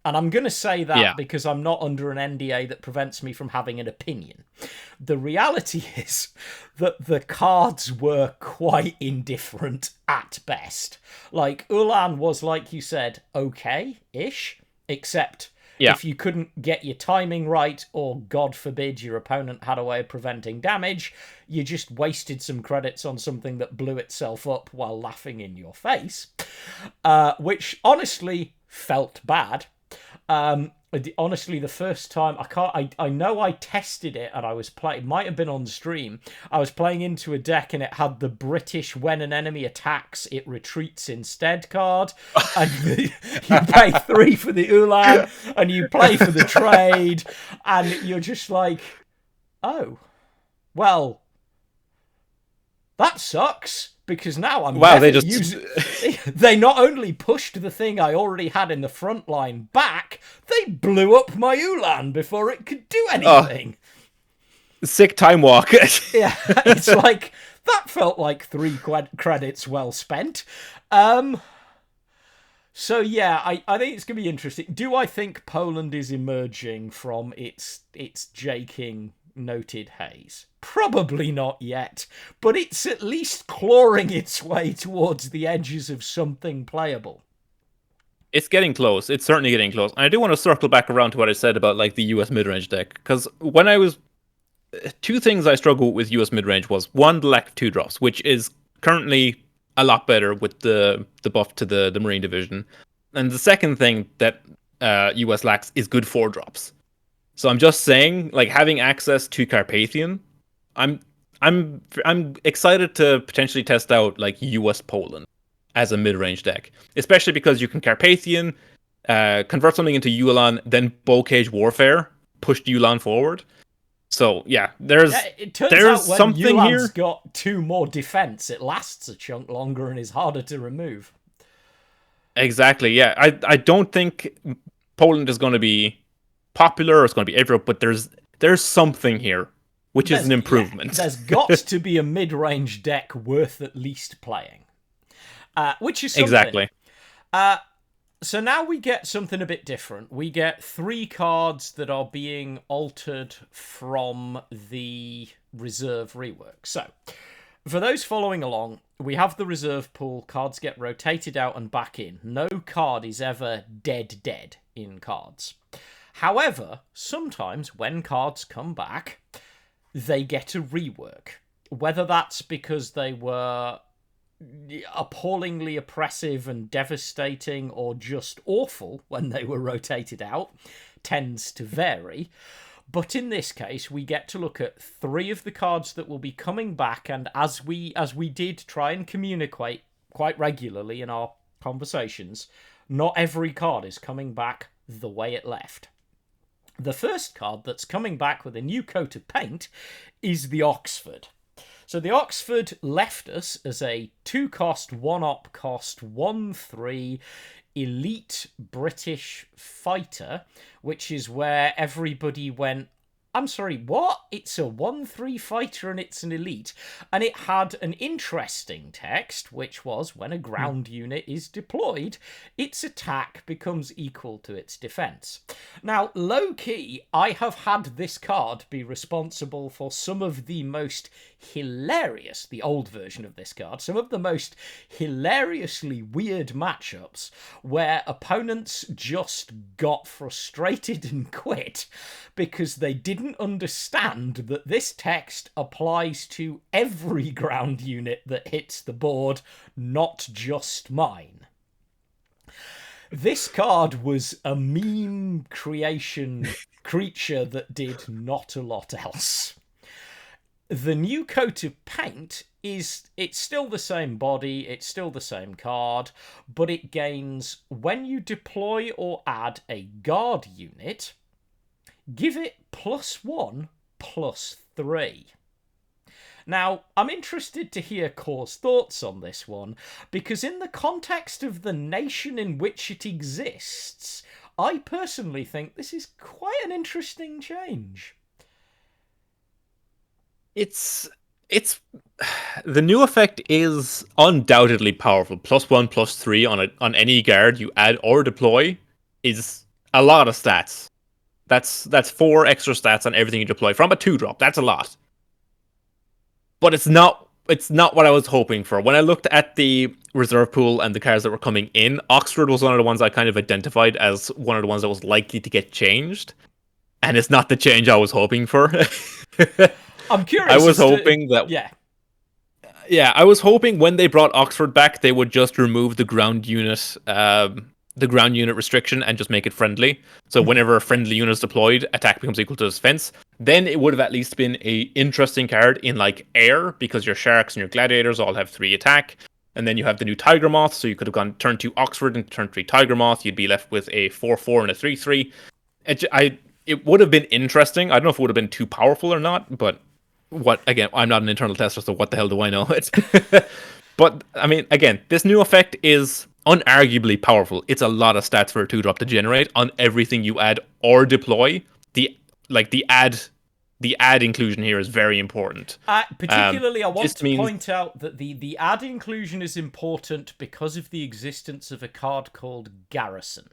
And I'm going to say that because I'm not under an NDA that prevents me from having an opinion. The reality is that the cards were quite indifferent at best. Like, Ulan was, like you said, okay-ish, except if you couldn't get your timing right, or God forbid your opponent had a way of preventing damage, you just wasted some credits on something that blew itself up while laughing in your face. Which honestly felt bad. Honestly, the first time I know I tested it, and I was playing. It might have been on stream. I was playing into a deck, and it had the British "when an enemy attacks, it retreats instead" card, and you pay 3 for the Ulan, and you play for the trade, and you're just like, oh, well, that sucks. Because now I'm they not only pushed the thing I already had in the front line back, they blew up my Ulan before it could do anything. Sick time walk. Yeah, it's like, that felt like 3 credits well spent. So yeah, I think it's going to be interesting. Do I think Poland is emerging from its J-King noted haze? Probably not yet, but it's at least clawing its way towards the edges of something playable. It's getting close. It's certainly getting close. And I do want to circle back around to what I said about like the US midrange deck, because when I was 2 things I struggled with US midrange was, one, the lack of 2-drops, which is currently a lot better with the buff to the Marine division, and the second thing that US lacks is good 4-drops. So I'm just saying, like, having access to Carpathian, I'm excited to potentially test out like US Poland as a mid-range deck, especially because you can Carpathian, convert something into Ulan, then Bowcage Warfare, push the Ulan forward. So yeah, there's something Ulan's here. Got 2 more defense, it lasts a chunk longer and is harder to remove. Exactly. Yeah, I don't think Poland is going to be popular or it's going to be everywhere, but there's something here which is an improvement. Yeah, there's got to be a mid-range deck worth at least playing, which is something. Exactly. So now we get something a bit different. We get 3 cards that are being altered from the reserve rework. So, for those following along, we have the reserve pool. Cards get rotated out and back in. No card is ever dead in cards. However, sometimes when cards come back, they get a rework. Whether that's because they were appallingly oppressive and devastating or just awful when they were rotated out tends to vary. But in this case, we get to look at 3 of the cards that will be coming back, and as we did try and communicate quite regularly in our conversations, not every card is coming back the way it left. The first card that's coming back with a new coat of paint is the Oxford. So the Oxford left us as a 2-cost, 1-op cost, 1/3 elite British fighter, which is where everybody went, I'm sorry, what? It's a 1/3 fighter and it's an elite. And it had an interesting text, which was when a ground unit is deployed, its attack becomes equal to its defense. Now, low-key, I have had this card be responsible for some of the most hilarious, the old version of this card, some of the most hilariously weird matchups where opponents just got frustrated and quit because they didn't understand that this text applies to every ground unit that hits the board, not just mine. This card was a meme creation creature that did not a lot else. The new coat of paint it's still the same body, it's still the same card, but it gains when you deploy or add a guard unit, give it +1/+3. Now, I'm interested to hear Core's thoughts on this one, because in the context of the nation in which it exists, I personally think this is quite an interesting change. It's the new effect is undoubtedly powerful. +1/+3 on any guard you add or deploy is a lot of stats. That's 4 extra stats on everything you deploy from a 2-drop. That's a lot. But it's not what I was hoping for. When I looked at the reserve pool and the cards that were coming in, Oxford was one of the ones I kind of identified as one of the ones that was likely to get changed. And it's not the change I was hoping for. I'm curious. I was hoping that... Yeah, I was hoping when they brought Oxford back, they would just remove the ground unit restriction and just make it friendly. So whenever a friendly unit is deployed, attack becomes equal to defense. Then it would have at least been a interesting card in like air, because your sharks and your gladiators all have 3 attack. And then you have the new Tiger Moth, so you could have gone turn 2 Oxford and turn 3 Tiger Moth. You'd be left with a 4/4 and a 3/3. It would have been interesting. I don't know if it would have been too powerful or not, but again, I'm not an internal tester, so what the hell do I know? But I mean, again, this new effect is unarguably powerful. It's a lot of stats for a 2-drop to generate on everything you add or deploy. The add inclusion here is very important. Particularly, I want to point out that the add inclusion is important because of the existence of a card called Garrison.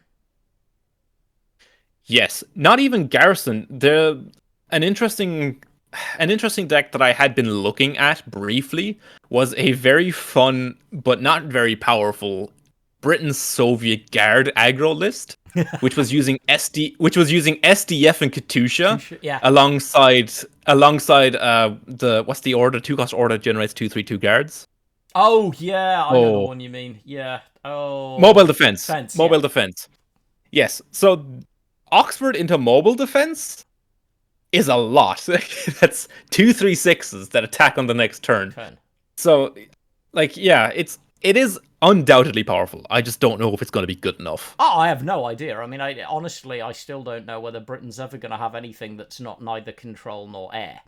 Yes, not even Garrison. An interesting deck that I had been looking at briefly was a very fun but not very powerful Britain's Soviet Guard aggro list, which was using SDF and Katusha, alongside the what's the order? 2-cost order generates 2/3/2 guards. Oh yeah, I know the one you mean. Yeah. Oh. Mobile defense. Defense. Yes. So Oxford into mobile defense is a lot. That's 2/3/6s that attack on the next turn. Okay. So, like, yeah, it is undoubtedly powerful. I just don't know if it's going to be good enough. Oh, I have no idea. I mean, honestly, I still don't know whether Britain's ever going to have anything that's not neither control nor air.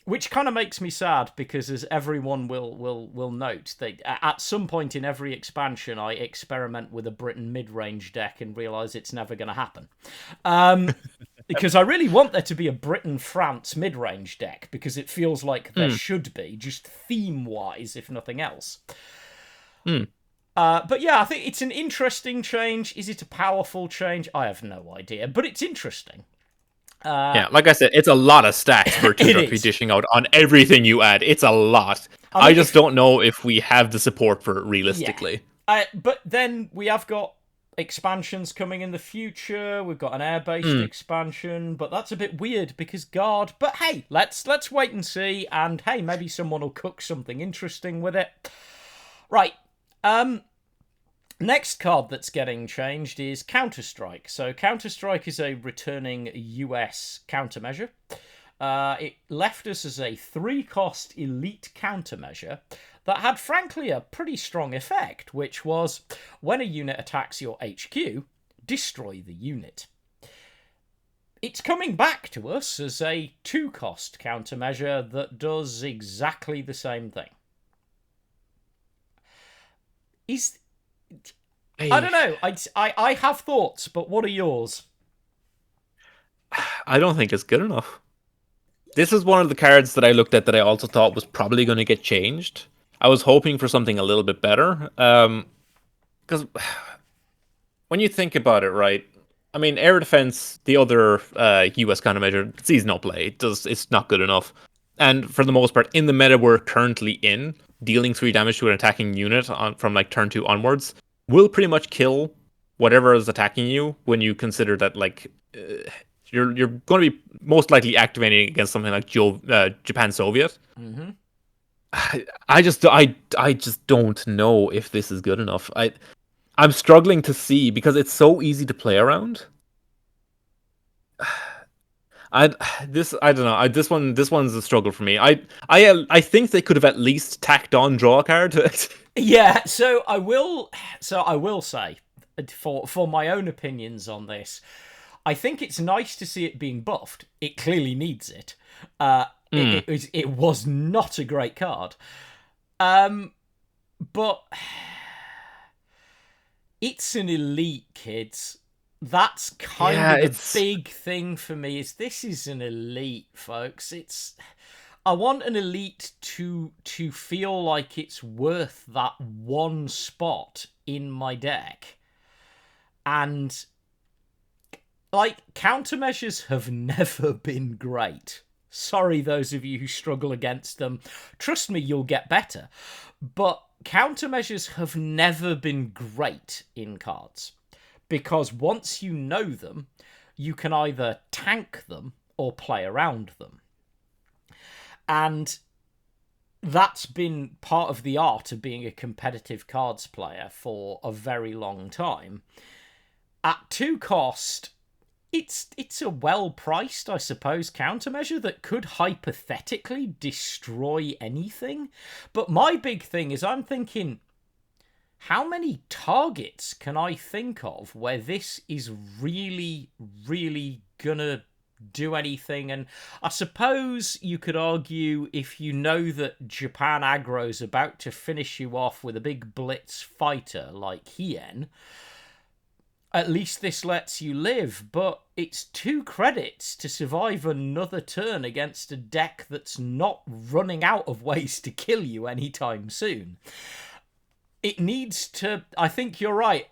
Which kind of makes me sad, because as everyone will note, that at some point in every expansion, I experiment with a Britain mid-range deck and realise it's never going to happen. Because I really want there to be a Britain-France mid-range deck, because it feels like there should be, just theme-wise, if nothing else. But yeah, I think it's an interesting change. Is it a powerful change? I have no idea, but it's interesting. Yeah, like I said, it's a lot of stacks Virtues are dishing out on everything you add. It's a lot. I just don't know if we have the support for it realistically. Yeah. But then we have got expansions coming in the future. We've got an air-based expansion, but that's a bit weird because Guard. But hey, let's wait and see. And hey, maybe someone will cook something interesting with it. Right. Next card that's getting changed is Counter-Strike. So Counter-Strike is a returning US countermeasure. It left us as a 3-cost elite countermeasure that had, frankly, a pretty strong effect, which was, when a unit attacks your HQ, destroy the unit. It's coming back to us as a 2-cost countermeasure that does exactly the same thing. I don't know. I have thoughts, but what are yours? I don't think it's good enough. This is one of the cards that I looked at that I also thought was probably going to get changed. I was hoping for something a little bit better. Because when you think about it, right? I mean, air defense, the other US countermeasure, sees no play. It's not good enough. And for the most part, in the meta we're currently in, dealing 3 damage to an attacking unit from like turn 2 onwards will pretty much kill whatever is attacking you when you consider that like you're going to be most likely activating against something like Japan Soviet. Mm-hmm. I just don't know if this is good enough. I'm struggling to see because it's so easy to play around. I don't know. This one's a struggle for me. I think they could have at least tacked on draw a card to it. Yeah, so I will say, for my own opinions on this, I think it's nice to see it being buffed. It clearly needs it. It was not a great card. But it's an elite, kids. That's kind of the big thing for me, is this is an elite, folks. I want an elite to feel like it's worth that one spot in my deck. And like, countermeasures have never been great. Sorry, those of you who struggle against them. Trust me, you'll get better. But countermeasures have never been great in cards. Because once you know them, you can either tank them or play around them. And that's been part of the art of being a competitive cards player for a very long time. At 2 cost, it's a well-priced, I suppose, countermeasure that could hypothetically destroy anything. But my big thing is I'm thinking, how many targets can I think of where this is really, really gonna do anything? And I suppose you could argue, if you know that Japan aggro's about to finish you off with a big blitz fighter like Hien, at least this lets you live, but it's 2 credits to survive another turn against a deck that's not running out of ways to kill you anytime soon. It needs to, I think you're right,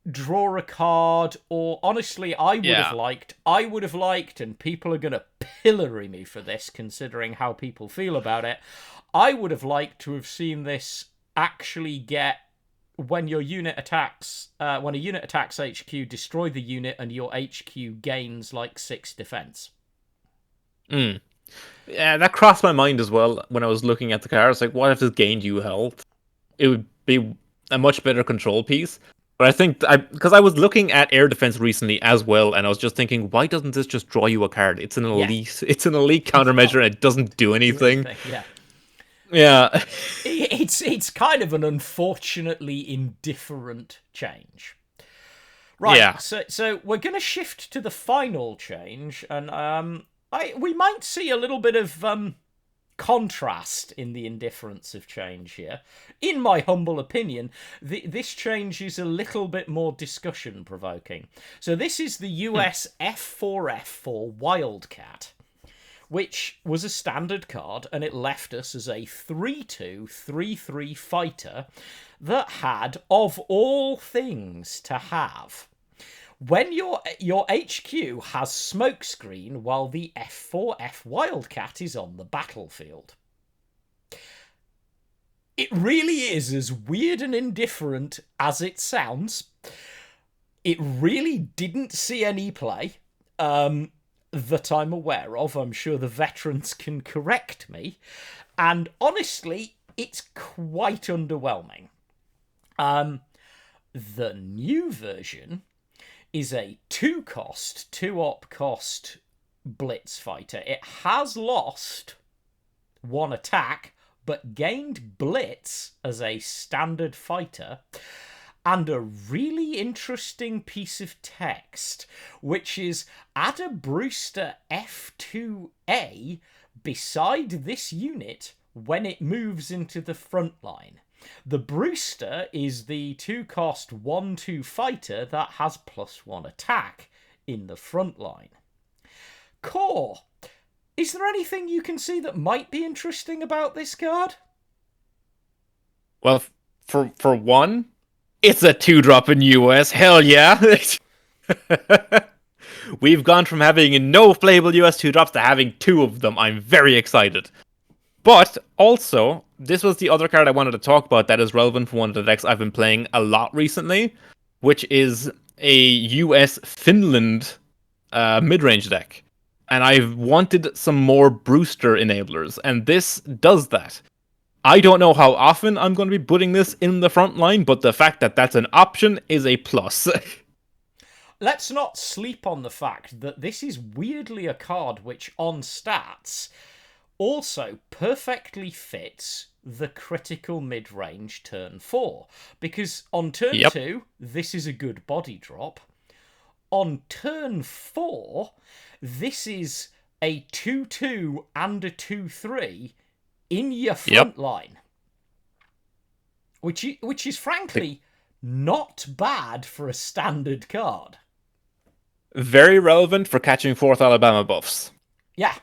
draw a card, or honestly, I would have liked, and people are going to pillory me for this considering how people feel about it, I would have liked to have seen this actually get, when your unit attacks, when a unit attacks HQ, destroy the unit and your HQ gains like 6 defense. Yeah, that crossed my mind as well when I was looking at the cards. Like, what if this gained you health? It would be a much better control piece. But I think, because I was looking at air defense recently as well, and I was just thinking, why doesn't this just draw you a card? It's an elite, it's an elite countermeasure, and it doesn't do anything. Yeah. It's kind of an unfortunately indifferent change. Right, yeah. So we're going to shift to the final change, and we might see a little bit of contrast in the indifference of change here. In my humble opinion, this change is a little bit more discussion provoking. So this is the US F4F for Wildcat, which was a standard card, and it left us as a 3-2, 3-3 fighter that had, of all things to have, when your HQ has smokescreen while the F4F Wildcat is on the battlefield. It really is as weird and indifferent as it sounds. It really didn't see any play that I'm aware of. I'm sure the veterans can correct me. And honestly, it's quite underwhelming. The new version is a 2-cost, 2-op cost blitz fighter. It has lost 1 attack, but gained blitz as a standard fighter, and a really interesting piece of text, which is add a Brewster F2A beside this unit when it moves into the front line. The Brewster is the 2-cost 1-2 fighter that has +1 attack in the front line. Core, is there anything you can see that might be interesting about this card? Well, for one, it's a 2-drop in US. Hell yeah! We've gone from having no playable US 2-drops to having 2 of them. I'm very excited. But also, this was the other card I wanted to talk about that is relevant for one of the decks I've been playing a lot recently, which is a US Finland mid-range deck. And I've wanted some more Brewster enablers, and this does that. I don't know how often I'm going to be putting this in the front line, but the fact that that's an option is a plus. Let's not sleep on the fact that this is weirdly a card which, on stats, also perfectly fits the critical mid-range turn 4. Because on turn 2, this is a good body drop. On turn 4, this is a 2-2 and a 2-3 in your front line. Which is frankly not bad for a standard card. Very relevant for catching 4th Alabama buffs. Yeah.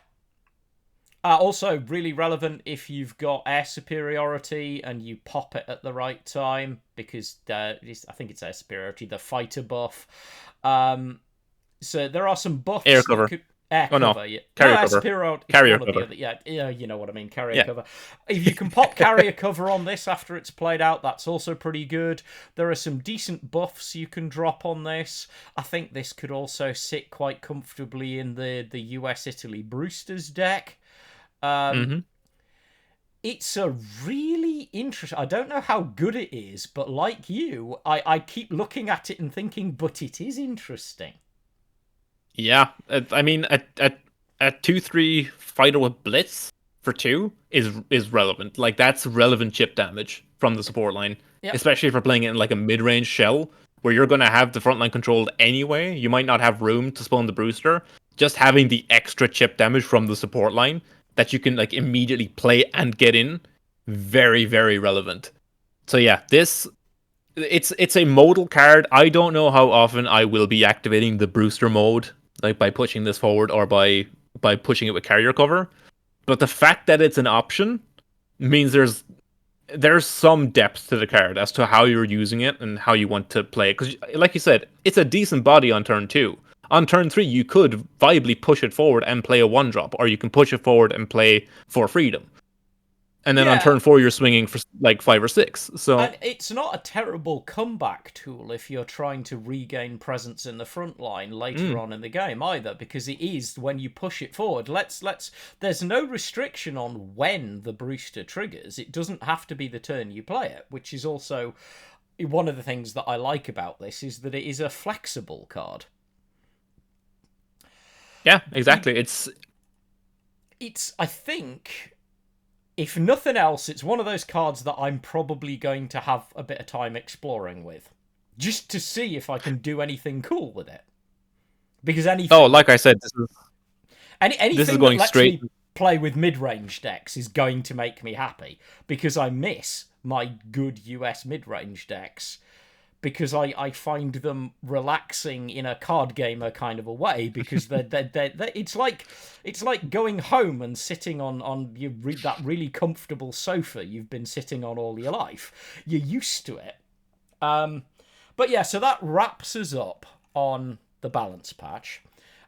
Also, really relevant if you've got air superiority and you pop it at the right time, because I think it's air superiority, the fighter buff. So there are some buffs. Air cover. Air cover, yeah. Carrier cover. Carrier cover. Yeah, you know what I mean, carrier cover. If you can pop carrier cover on this after it's played out, that's also pretty good. There are some decent buffs you can drop on this. I think this could also sit quite comfortably in the US-Italy Brewsters deck. It's a really interesting... I don't know how good it is, but like you, I keep looking at it and thinking, but it is interesting. Yeah, I mean, a 2-3 fighter with blitz for 2 is relevant. Like, that's relevant chip damage from the support line. Yep. Especially if you're playing it in like a mid-range shell, where you're going to have the front line controlled anyway. You might not have room to spawn the Brewster. Just having the extra chip damage from the support line that you can like immediately play and get in, very, very relevant. So yeah, it's a modal card. I don't know how often I will be activating the Brewster mode, like by pushing this forward or by pushing it with carrier cover. But the fact that it's an option means there's some depth to the card as to how you're using it and how you want to play it. Because like you said, it's a decent body on turn 2. On turn 3, you could viably push it forward and play a 1-drop, or you can push it forward and play for freedom. And then on turn 4, you're swinging for like 5 or 6. So and it's not a terrible comeback tool if you're trying to regain presence in the front line later on in the game either, because it is when you push it forward. There's no restriction on when the Brewster triggers. It doesn't have to be the turn you play it, which is also one of the things that I like about this, is that it is a flexible card. Yeah, exactly. It's I think, if nothing else, it's one of those cards that I'm probably going to have a bit of time exploring with, just to see if I can do anything cool with it. Because anything... Oh, like I said, anything this is going that lets straight... me play with mid-range decks is going to make me happy, because I miss my good US mid-range decks, because I find them relaxing in a card gamer kind of a way, because they're it's like going home and sitting on that really comfortable sofa you've been sitting on all your life. You're used to it. But yeah, so that wraps us up on the balance patch.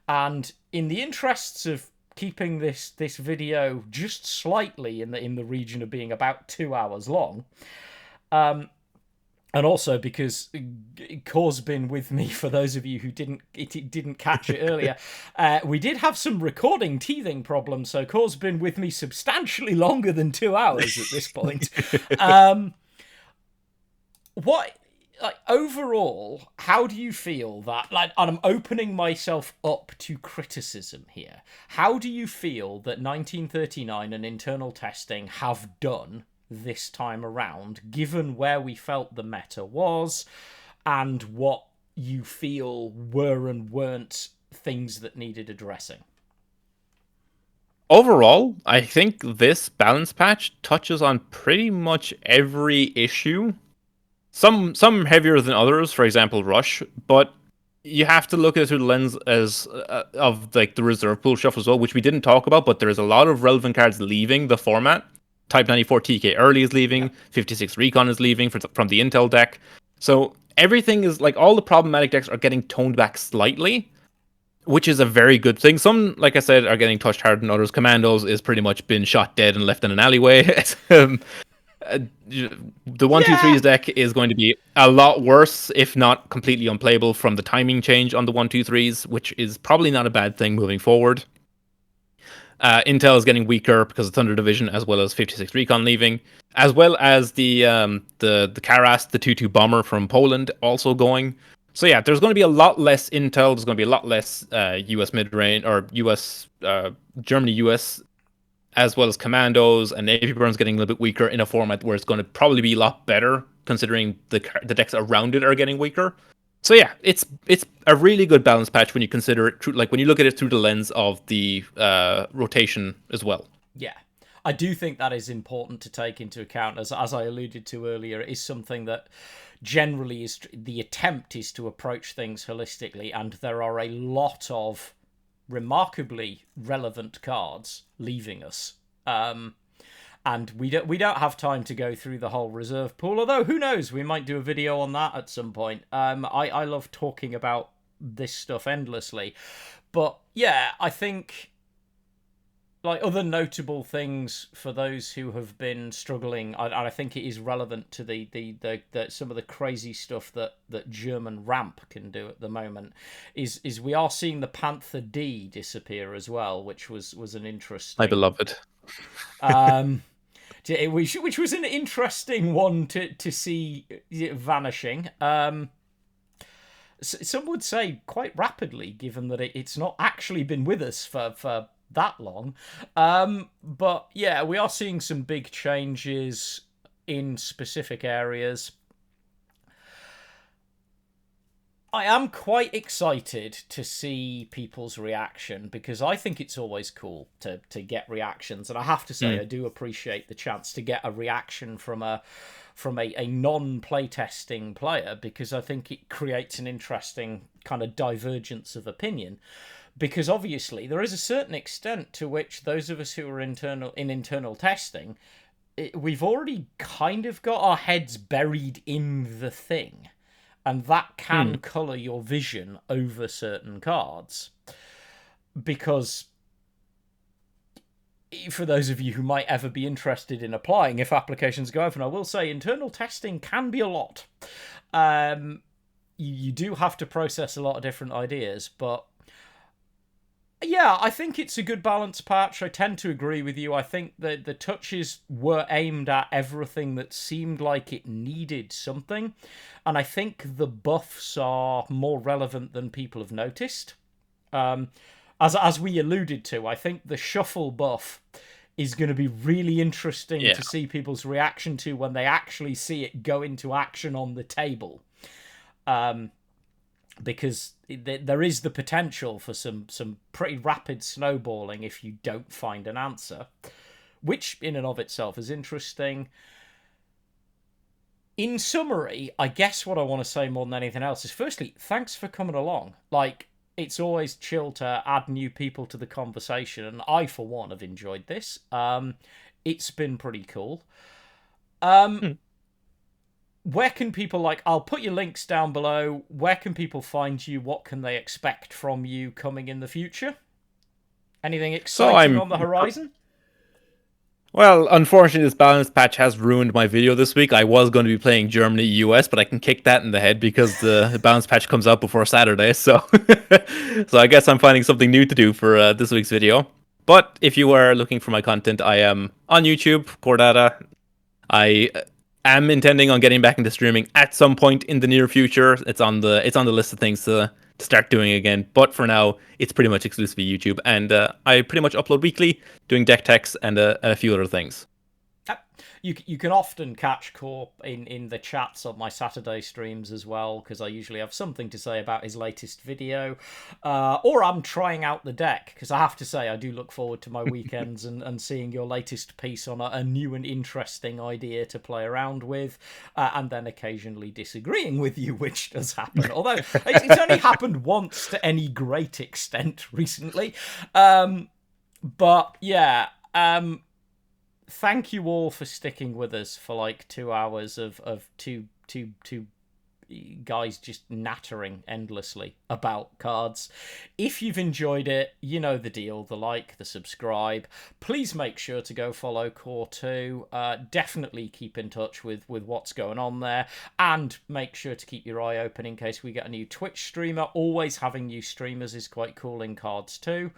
And in the interests of keeping this video just slightly in the region of being about 2 hours long, and also because Core's been with me, for those of you who didn't catch it earlier, we did have some recording teething problems, so Core's been with me substantially longer than 2 hours at this point. Overall, how do you feel that, and I'm opening myself up to criticism here, how do you feel that 1939 and internal testing have done this time around, given where we felt the meta was, and what you feel were and weren't things that needed addressing? Overall, I think this balance patch touches on pretty much every issue. Some heavier than others, for example, Rush, but you have to look at it through the lens as of like the reserve pool shuffle as well, which we didn't talk about, but there's a lot of relevant cards leaving the format. Type 94 TK early is leaving, yeah. 56 Recon is leaving from the Intel deck. So everything is like, all the problematic decks are getting toned back slightly, which is a very good thing. Some, like I said, are getting touched harder than others. Commandos is pretty much been shot dead and left in an alleyway. The 1-2-3's deck is going to be a lot worse, if not completely unplayable, from the timing change on the 1-2-3's, which is probably not a bad thing moving forward. Intel is getting weaker because of Thunder Division, as well as 56 Recon leaving, as well as the Karas, the 2-2 bomber from Poland, also going. So yeah, there's going to be a lot less Intel. There's going to be a lot less US mid-range, or US Germany US, as well as Commandos, and Navy Burns getting a little bit weaker in a format where it's going to probably be a lot better, considering the decks around it are getting weaker. So yeah, it's a really good balance patch when you consider it through, like when you look at it through the lens of the rotation as well. Yeah, I do think that is important to take into account. As I alluded to earlier, it is something that generally is the attempt is to approach things holistically, and there are a lot of remarkably relevant cards leaving us. And we don't have time to go through the whole reserve pool, although who knows, we might do a video on that at some point. I love talking about this stuff endlessly. But yeah, I think like other notable things for those who have been struggling, and I think it is relevant to the some of the crazy stuff that German ramp can do at the moment, is we are seeing the Panther D disappear as well, which was an interesting, my beloved. Which was an interesting one to see vanishing. Some would say quite rapidly, given that it's not actually been with us for that long. But yeah, we are seeing some big changes in specific areas. I am quite excited to see people's reaction, because I think it's always cool to get reactions, and I have to say I do appreciate the chance to get a reaction from a non-playtesting player, because I think it creates an interesting kind of divergence of opinion. Because obviously there is a certain extent to which those of us who are in internal testing, we've already kind of got our heads buried in the thing. And that can colour your vision over certain cards. Because for those of you who might ever be interested in applying if applications go open, I will say internal testing can be a lot. You do have to process a lot of different ideas, but yeah, I think it's a good balance patch. I tend to agree with you. I think that the touches were aimed at everything that seemed like it needed something. And I think the buffs are more relevant than people have noticed. As we alluded to, I think the shuffle buff is going to be really interesting to see people's reaction to when they actually see it go into action on the table. because there is the potential for some pretty rapid snowballing if you don't find an answer, which in and of itself is interesting. In summary, I guess what I want to say more than anything else is, firstly, thanks for coming along. Like, it's always chill to add new people to the conversation, and I, for one, have enjoyed this. It's been pretty cool. Where can people, like, I'll put your links down below. Where can people find you? What can they expect from you coming in the future? Anything So exciting on the horizon? Well, unfortunately, this balance patch has ruined my video this week. I was going to be playing Germany US, but I can kick that in the head because the balance patch comes out before Saturday. So, so I guess I'm finding something new to do for this week's video. But if you are looking for my content, I am on YouTube, CoreData. I am intending on getting back into streaming at some point in the near future. It's on the list of things to start doing again. But for now, it's pretty much exclusively YouTube, and I pretty much upload weekly, doing deck techs and a few other things. You can often catch Corp in the chats on my Saturday streams as well, because I usually have something to say about his latest video, or I'm trying out the deck, because I have to say I do look forward to my weekends and seeing your latest piece on a new and interesting idea to play around with, and then occasionally disagreeing with you, which does happen, although it's only happened once to any great extent recently. But yeah, thank you all for sticking with us for like 2 hours of two guys just nattering endlessly about cards. If you've enjoyed it, you know the deal, the like, the subscribe. Please make sure to go follow Core 2. Definitely keep in touch with what's going on there, and make sure to keep your eye open in case we get a new Twitch streamer. Always having new streamers is quite cool in Cards too.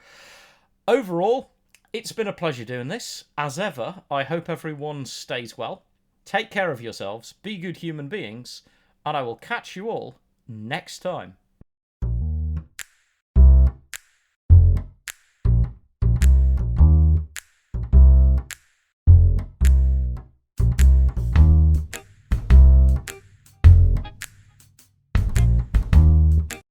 Overall, it's been a pleasure doing this. As ever, I hope everyone stays well. Take care of yourselves, be good human beings, and I will catch you all next time.